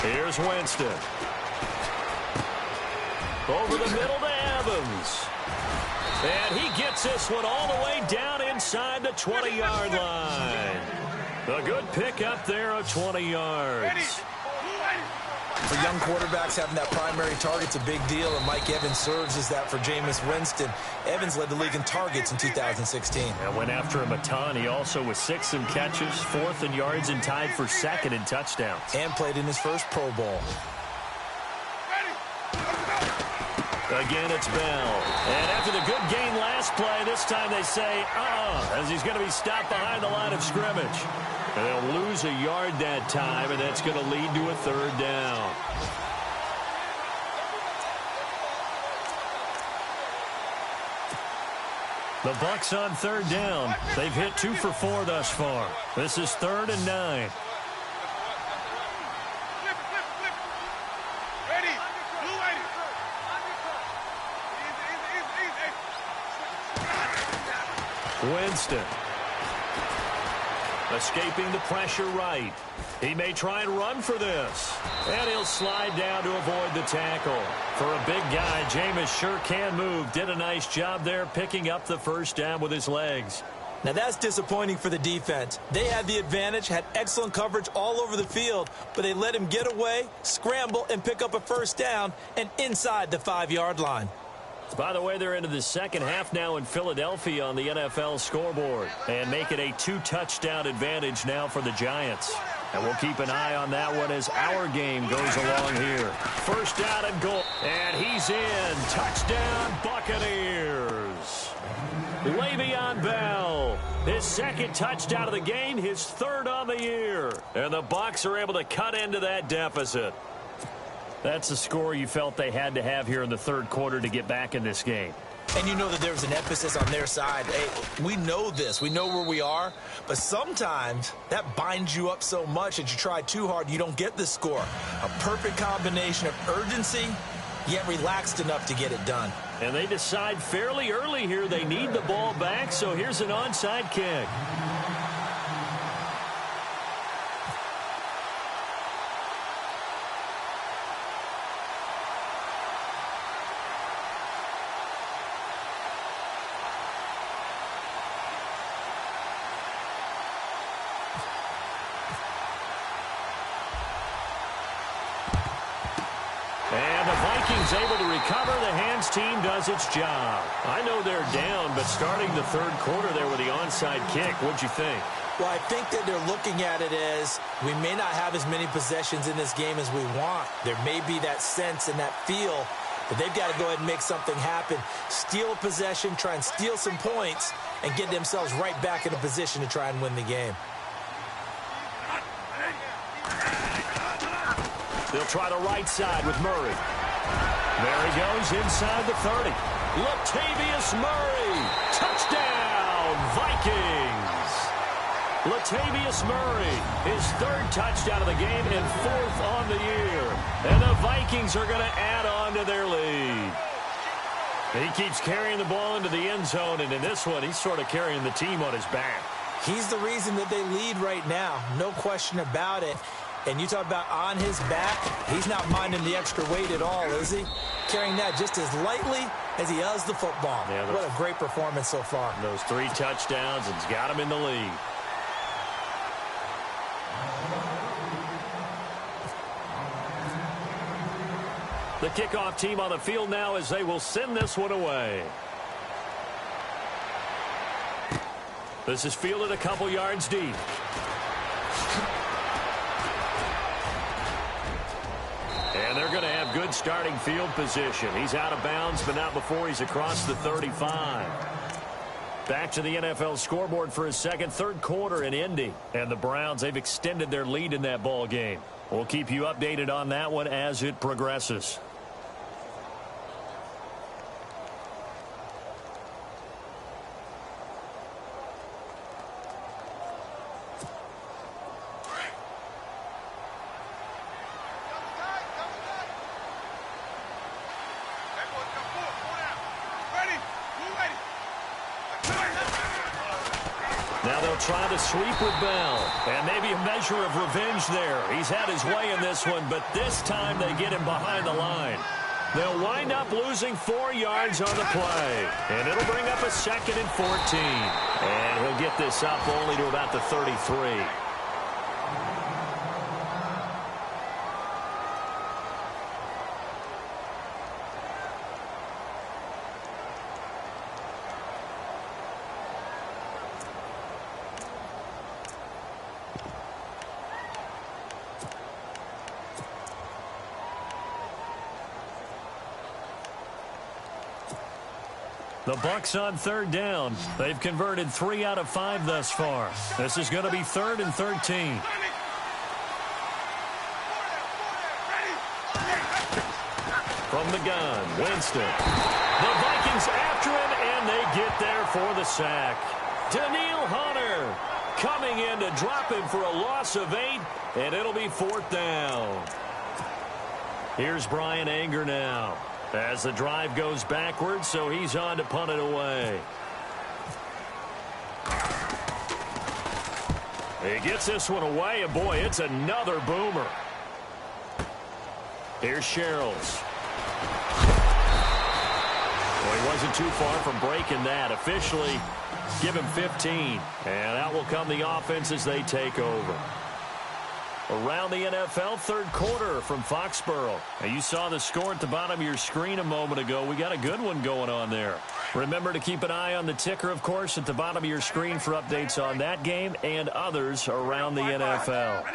Here's Winston. Over the middle to Evans. And he gets this one all the way down inside the 20-yard line. A good pickup there of 20 yards. For young quarterbacks, having that primary target's a big deal, and Mike Evans serves as that for Jameis Winston. Evans led the league in targets in 2016. And went after him a ton. He also was 6th in catches, 4th in yards, and tied for 2nd in touchdowns. And played in his first Pro Bowl. Again, it's Bell. And after the good gain last play, this time they say, as he's going to be stopped behind the line of scrimmage. And they'll lose a yard that time, and that's going to lead to a 3rd down. The Bucs on 3rd down. They've hit 2 for 4 thus far. This is 3rd and 9. Winston. Escaping the pressure right. He may try and run for this. And he'll slide down to avoid the tackle. For a big guy, Jameis sure can move. Did a nice job there picking up the first down with his legs. Now that's disappointing for the defense. They had the advantage, had excellent coverage all over the field, but they let him get away, scramble, and pick up a first down and inside the 5-yard line. By the way, they're into the second half now in Philadelphia on the NFL scoreboard and make it a 2-touchdown advantage now for the Giants. And we'll keep an eye on that one as our game goes along here. First down and goal. And he's in. Touchdown, Buccaneers. Le'Veon Bell, his second touchdown of the game, his third on the year. And the Bucs are able to cut into that deficit. That's the score you felt they had to have here in the third quarter to get back in this game. And you know that there's an emphasis on their side. Hey, we know this. We know where we are. But sometimes that binds you up so much that you try too hard, you don't get the score. A perfect combination of urgency, yet relaxed enough to get it done. And they decide fairly early here they need the ball back, so here's an onside kick. And the Vikings able to recover. The hands team does its job. I know they're down, but starting the third quarter there with the onside kick, what'd you think? Well, I think that they're looking at it as we may not have as many possessions in this game as we want. There may be that sense and that feel that they've got to go ahead and make something happen. Steal a possession, try and steal some points, and get themselves right back in a position to try and win the game. They'll try the right side with Murray. There he goes inside the 30. Latavius Murray. Touchdown, Vikings. Latavius Murray, his third touchdown of the game and fourth on the year. And the Vikings are going to add on to their lead. He keeps carrying the ball into the end zone, and in this one, he's sort of carrying the team on his back. He's the reason that they lead right now. No question about it. And you talk about on his back, he's not minding the extra weight at all, is he? Carrying that just as lightly as he does the football. Yeah, what a great performance so far. Those 3 touchdowns has got him in the lead. The kickoff team on the field now as they will send this one away. This is fielded a couple yards deep. And they're going to have good starting field position. He's out of bounds, but not before he's across the 35. Back to the NFL scoreboard for his second, third quarter in Indy. And the Browns, they've extended their lead in that ball game. We'll keep you updated on that one as it progresses. Now they'll try to sweep with Bell. And maybe a measure of revenge there. He's had his way in this one, but this time they get him behind the line. They'll wind up losing 4 yards on the play. And it'll bring up a 2nd and 14. And he'll get this up only to about the 33. The Bucs on third down. They've converted 3 out of 5 thus far. This is going to be 3rd and 13. From the gun, Winston. The Vikings after him, and they get there for the sack. Daniil Hunter coming in to drop him for a loss of 8, and it'll be 4th down. Here's Brian Anger now. As the drive goes backwards, so he's on to punt it away. He gets this one away, and boy, it's another boomer. Here's Sherrills. Well, he wasn't too far from breaking that. Officially, give him 15. And out will come the offense as they take over. Around the NFL, third quarter from Foxborough. Now, you saw the score at the bottom of your screen a moment ago. We got a good one going on there. Remember to keep an eye on the ticker, of course, at the bottom of your screen for updates on that game and others around the NFL.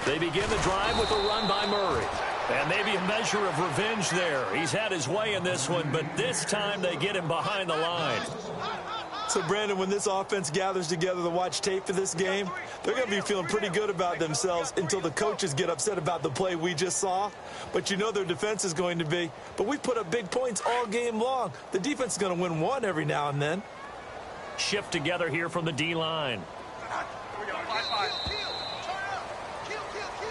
They begin the drive with a run by Murray. And maybe a measure of revenge there. He's had his way in this one, but this time they get him behind the line. So, Brandon, when this offense gathers together to watch tape for this game, they're going to be feeling pretty good about themselves until the coaches get upset about the play we just saw. But you know their defense is going to be. But we put up big points all game long. The defense is going to win one every now and then. Shift together here from the D-line.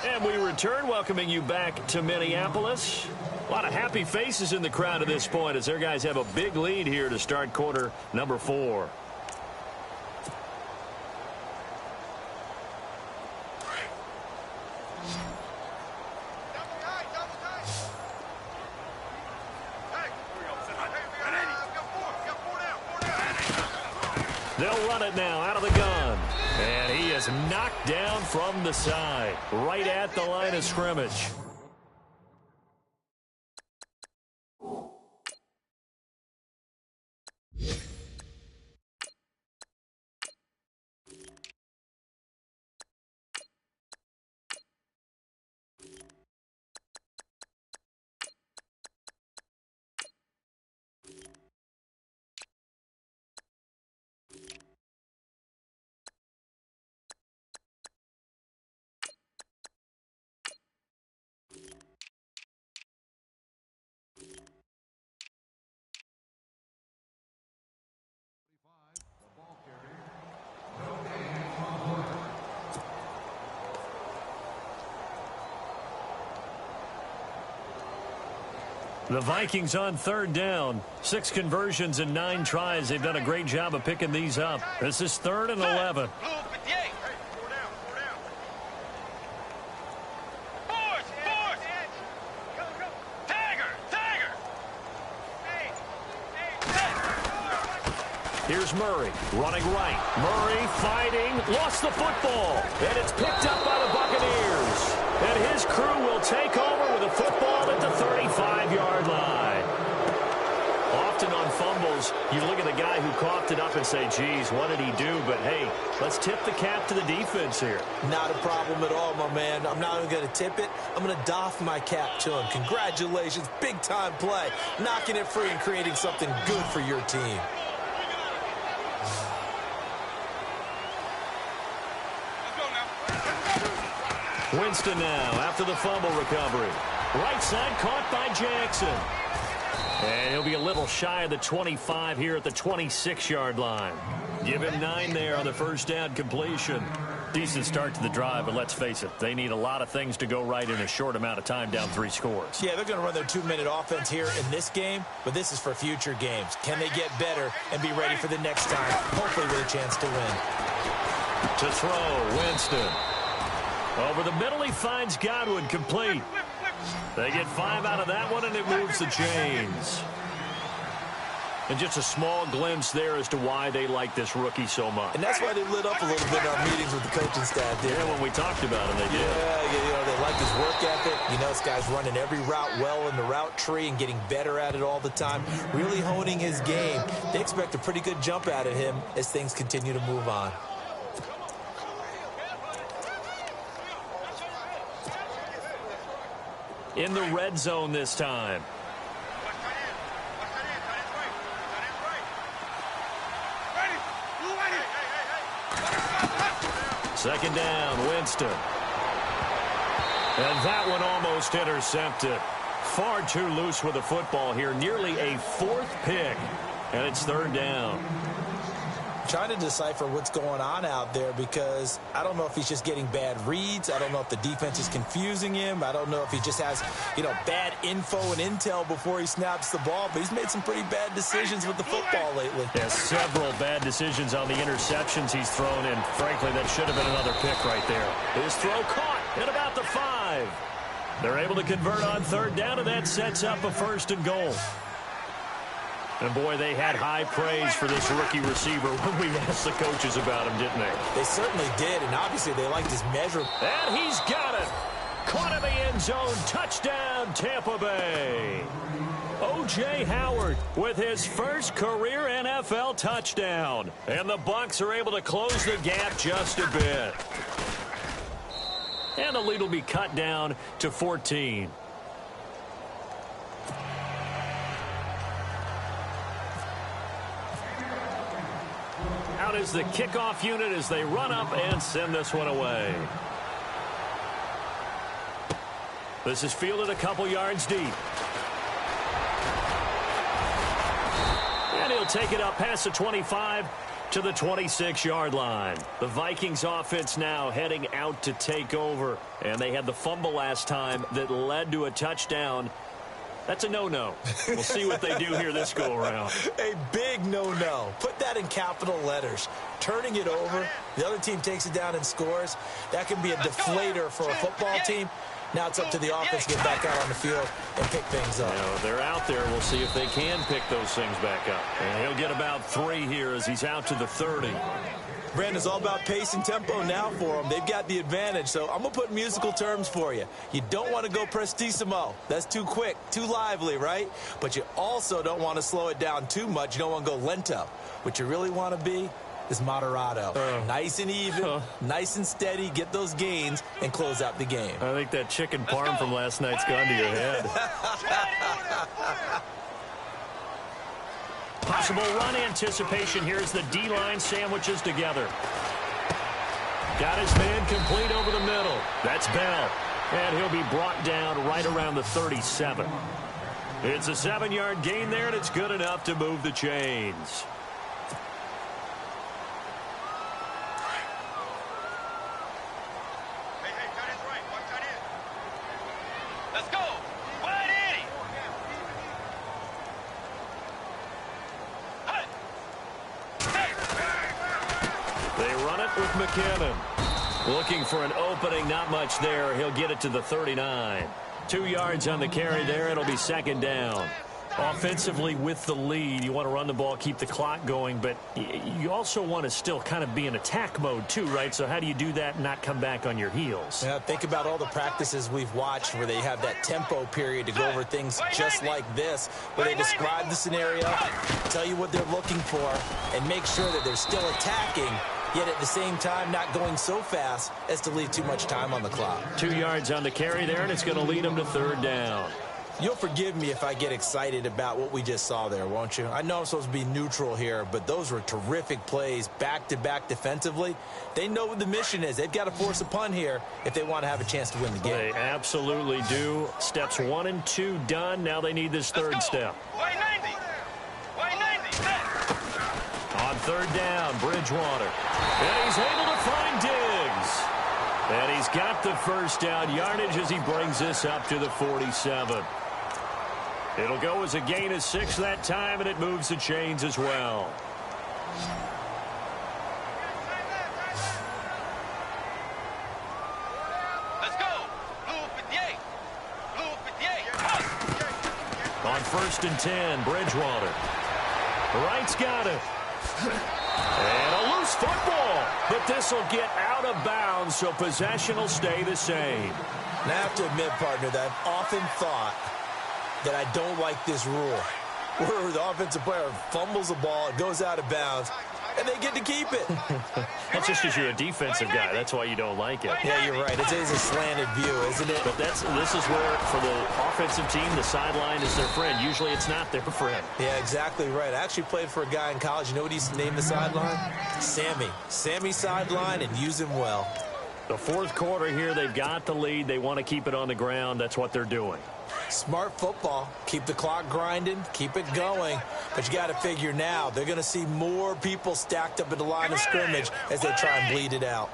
And we return, welcoming you back to Minneapolis. A lot of happy faces in the crowd at this point as their guys have a big lead here to start quarter number 4. They'll run it now out of the gun. And he is knocked down from the side, right at the line of scrimmage. The Vikings on third down. 6 conversions and 9 tries. They've done a great job of picking these up. This is 3rd and 11. Here's Murray, running right. Murray fighting, lost the football. And it's picked up by the Buccaneers. And his crew will take over with a football at the 35-yard line. Often on fumbles, you look at the guy who coughed it up and say, geez, what did he do? But, hey, let's tip the cap to the defense here. Not a problem at all, my man. I'm not even going to tip it. I'm going to doff my cap to him. Congratulations, big-time play. Knocking it free and creating something good for your team. Winston now after the fumble recovery. Right side caught by Jackson. And he'll be a little shy of the 25 here at the 26-yard line. Give him 9 there on the first down completion. Decent start to the drive, but let's face it, they need a lot of things to go right in a short amount of time, down 3 scores. Yeah, they're going to run their 2-minute offense here in this game, but this is for future games. Can they get better and be ready for the next time, hopefully with a chance to win? To throw, Winston. Over the middle, he finds Godwin, complete. They get 5 out of that one, and it moves the chains. And just a small glimpse there as to why they like this rookie so much. And that's why they lit up a little bit in our meetings with the coaching staff there. Yeah, when we talked about it, they did. Yeah, they like his work ethic. You know, this guy's running every route well in the route tree and getting better at it all the time, really honing his game. They expect a pretty good jump out of him as things continue to move on. In the red zone this time. Second down, Winston. And that one almost intercepted. Far too loose with the football here. Nearly a 4th pick. And it's 3rd down. Trying to decipher what's going on out there because I don't know if he's just getting bad reads. I don't know if the defense is confusing him. I don't know if he just has, bad info and intel before he snaps the ball. But he's made some pretty bad decisions with the football lately. Yeah, several bad decisions on the interceptions he's thrown, and frankly, that should have been another pick right there. His throw caught at about the 5. They're able to convert on third down, and that sets up a 1st and goal. And, boy, they had high praise for this rookie receiver when we asked the coaches about him, didn't they? They certainly did, and obviously they liked his measure. And he's got it. Caught in the end zone. Touchdown, Tampa Bay. O.J. Howard with his first career NFL touchdown. And the Bucs are able to close the gap just a bit. And the lead will be cut down to 14. Out is the kickoff unit as they run up and send this one away. This is fielded a couple yards deep. And he'll take it up past the 25 to the 26-yard line. The Vikings offense now heading out to take over. And they had the fumble last time that led to a touchdown. That's a no-no. We'll see what they do here this go-around. A big no-no. Put that in capital letters. Turning it over, the other team takes it down and scores. That can be a deflator for a football team. Now it's up to the offense to get back out on the field and pick things up. Now, they're out there. We'll see if they can pick those things back up. And he'll get about 3 here as he's out to the 30. Brandon, it's all about pace and tempo now for them. They've got the advantage, so I'm going to put musical terms for you. You don't want to go prestissimo. That's too quick, too lively, right? But you also don't want to slow it down too much. You don't want to go lento. What you really want to be is moderato. Nice and even, nice and steady, get those gains, and close out the game. I think that chicken parm from last night's gone to your head. Possible run anticipation. Here's the D-line sandwiches together. Got his man complete over the middle. That's Bell. And he'll be brought down right around the 37. It's a 7-yard gain there, and it's good enough to move the chains. With McKinnon. Looking for an opening, not much there. He'll get it to the 39. 2 yards on the carry there. It'll be 2nd down. Offensively with the lead, you want to run the ball, keep the clock going, but you also want to still kind of be in attack mode too, right? So how do you do that and not come back on your heels? Yeah, think about all the practices we've watched where they have that tempo period to go over things just like this, where they describe the scenario, tell you what they're looking for, and make sure that they're still attacking, yet at the same time not going so fast as to leave too much time on the clock. 2 yards on the carry there, and it's going to lead them to 3rd down. You'll forgive me if I get excited about what we just saw there, won't you? I know I'm supposed to be neutral here, but those were terrific plays back-to-back defensively. They know what the mission is. They've got to force a punt here if they want to have a chance to win the game. They absolutely do. Steps 1 and 2 done. Now they need this 3rd step. On 3rd down, Bridgewater. And he's able to find Diggs. And he's got the 1st down yardage as he brings this up to the 47. It'll go as a gain of 6 that time, and it moves the chains as well. Let's go. Blue 58. Blue 58. On 1st and 10, Bridgewater. Wright's got it. And a loose football. But this will get out of bounds, so possession will stay the same. And I have to admit, partner, that I've often thought that I don't like this rule, where the offensive player fumbles the ball, it goes out of bounds, and they get to keep it. That's just because you're a defensive guy. That's why you don't like it. Yeah, you're right. It is a slanted view, isn't it? But this is where, for the offensive team, the sideline is their friend. Usually it's not their friend. Yeah, exactly right. I actually played for a guy in college. You know what he used to name the sideline? Sammy. Sammy sideline, and use him well. The 4th quarter here, they've got the lead. They want to keep it on the ground. That's what they're doing. Smart football. Keep the clock grinding. Keep it going. But you got to figure now, they're going to see more people stacked up at the line of scrimmage as they try and bleed it out.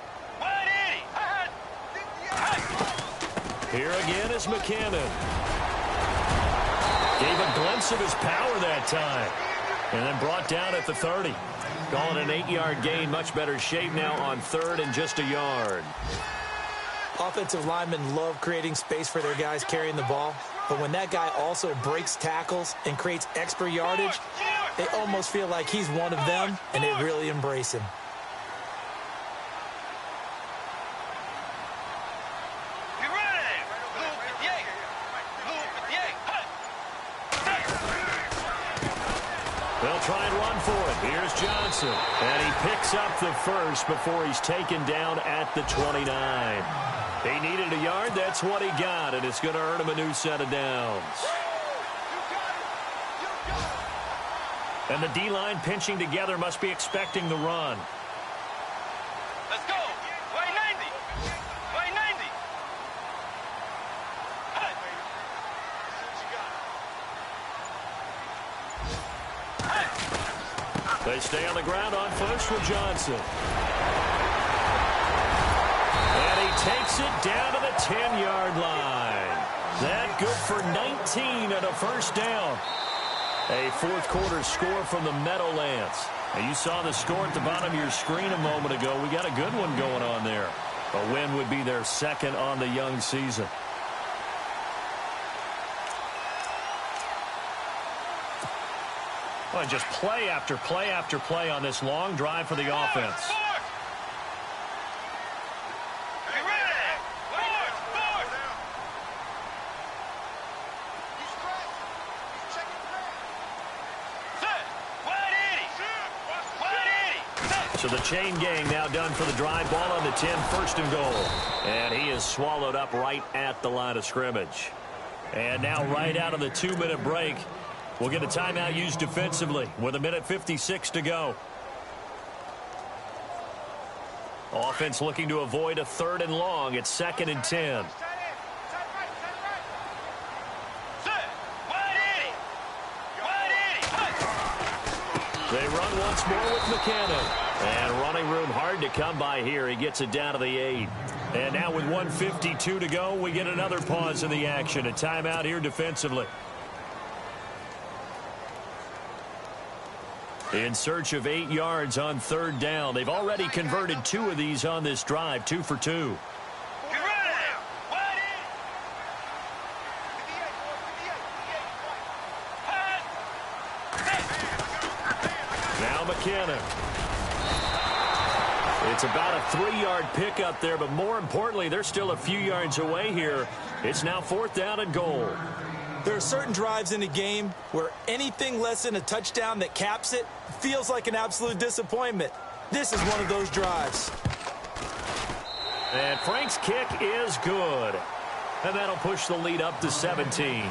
Here again is McKinnon. Gave a glimpse of his power that time. And then brought down at the 30. Calling an 8-yard gain. Much better shape now on 3rd and just a yard. Offensive linemen love creating space for their guys carrying the ball. But when that guy also breaks tackles and creates extra yardage, they almost feel like he's one of them, and they really embrace him. They'll try and run for it. Here's Johnson. And he picks up the first before he's taken down at the 29. He needed a yard. That's what he got, and it's going to earn him a new set of downs. And the D-line pinching together must be expecting the run. Let's go. Way 90. Way 90. They stay on the ground on first with Johnson. And he takes it down to the 10-yard line. That good for 19 and a first down. A fourth-quarter score from the Meadowlands. And you saw the score at the bottom of your screen a moment ago. We got a good one going on there. A win would be their second on the young season. Well, just play after play after play on this long drive for the offense. So the chain gang now done for the drive. Ball on the 10, first and goal. And he is swallowed up right at the line of scrimmage. And now right out of the 2-minute break, we'll get a timeout used defensively with 1:56 to go. Offense looking to avoid a 3rd and long. It's 2nd and 10. They run once more with McKinnon. And running room hard to come by here. He gets it down to the 8. And now with 1:52 to go, we get another pause in the action. A timeout here defensively. In search of 8 yards on 3rd down. They've already converted 2 of these on this drive, 2 for 2. Now McKinnon. It's about a 3-yard pickup there, but more importantly, they're still a few yards away here. It's now 4th down and goal. There are certain drives in the game where anything less than a touchdown that caps it feels like an absolute disappointment. This is one of those drives. And Frank's kick is good. And that'll push the lead up to 17.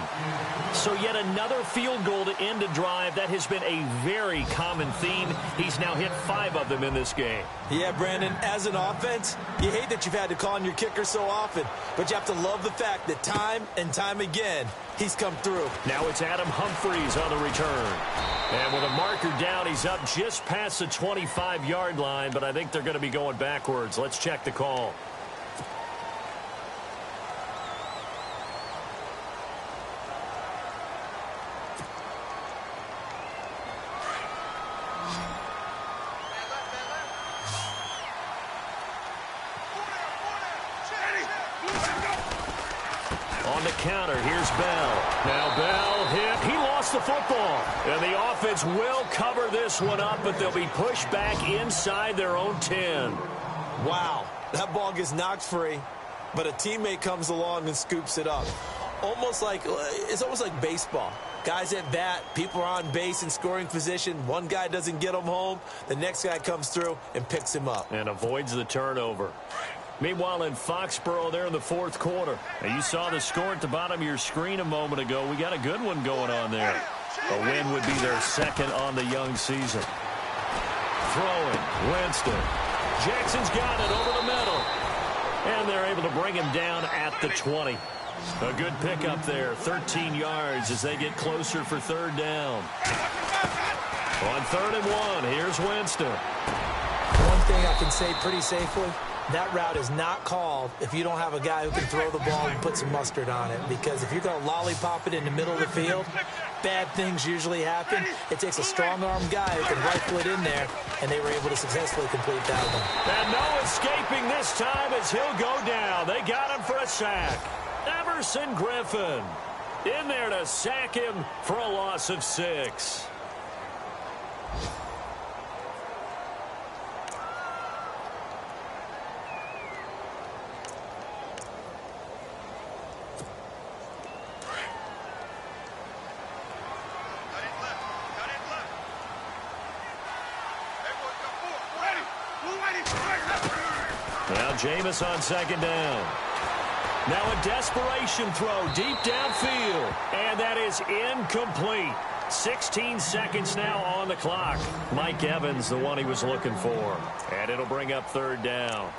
So yet another field goal to end a drive. That has been a very common theme. He's now hit 5 of them in this game. Yeah, Brandon, as an offense, you hate that you've had to call on your kicker so often, but you have to love the fact that time and time again, he's come through. Now it's Adam Humphries on the return. And with a marker down, he's up just past the 25-yard line, but I think they're going to be going backwards. Let's check the call. On the counter, here's Bell. Now Bell hit. He lost the football. And the offense will cover this one up, but they'll be pushed back inside their own 10. Wow, that ball gets knocked free, but a teammate comes along and scoops it up. It's almost like baseball. Guys at bat, people are on base in scoring position. One guy doesn't get him home. The next guy comes through and picks him up. And avoids the turnover. Meanwhile, in Foxborough, there in the 4th quarter. Now, you saw the score at the bottom of your screen a moment ago. We got a good one going on there. A win would be their 2nd on the young season. Throwing, Winston. Jackson's got it over the middle. And they're able to bring him down at the 20. A good pickup there, 13 yards as they get closer for 3rd down. On 3rd and 1, here's Winston. One thing I can say pretty safely, That route is not called if you don't have a guy who can throw the ball and put some mustard on it. Because if you're going to lollipop it in the middle of the field, bad things usually happen. It takes a strong-arm guy who can rifle it in there, and they were able to successfully complete that one. And no escaping this time as he'll go down. They got him for a sack. Everson Griffin in there to sack him for a loss of 6. Now Jameis on second down. Now a desperation throw deep downfield. And that is incomplete. 16 seconds now on the clock. Mike Evans, the one he was looking for. And it'll bring up third down.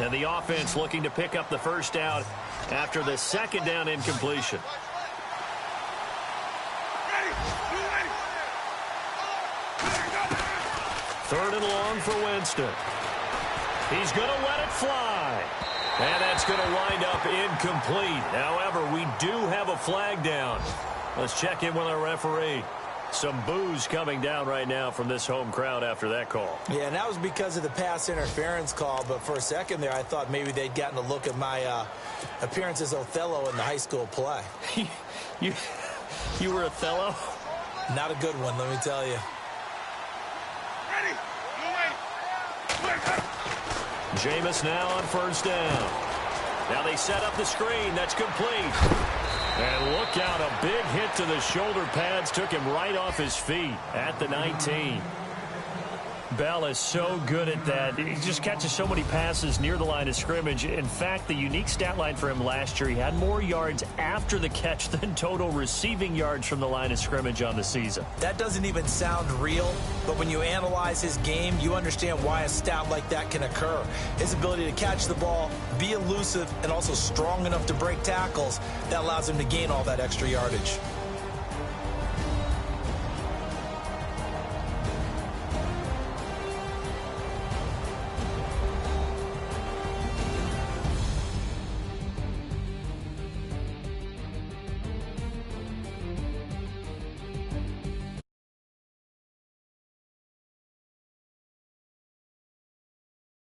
And the offense looking to pick up the first down after the second down incompletion. Third and long for Winston. He's going to let it fly. And that's going to wind up incomplete. However, we do have a flag down. Let's check in with our referee. Some boos coming down right now from this home crowd after that call. Yeah, and that was because of the pass interference call. But for a second there, I thought maybe they'd gotten a look at my appearance as Othello in the high school play. You were Othello? Not a good one, let me tell you. Jameis now on first down. Now they set up the screen. That's complete. And look out, a big hit to the shoulder pads. Took him right off his feet at the 19. Bell is so good at that. He just catches so many passes near the line of scrimmage. In fact, the unique stat line for him last year, he had more yards after the catch than total receiving yards from the line of scrimmage on the season. That doesn't even sound real, but when you analyze his game, you understand why a stat like that can occur. His ability to catch the ball, be elusive, and also strong enough to break tackles, that allows him to gain all that extra yardage.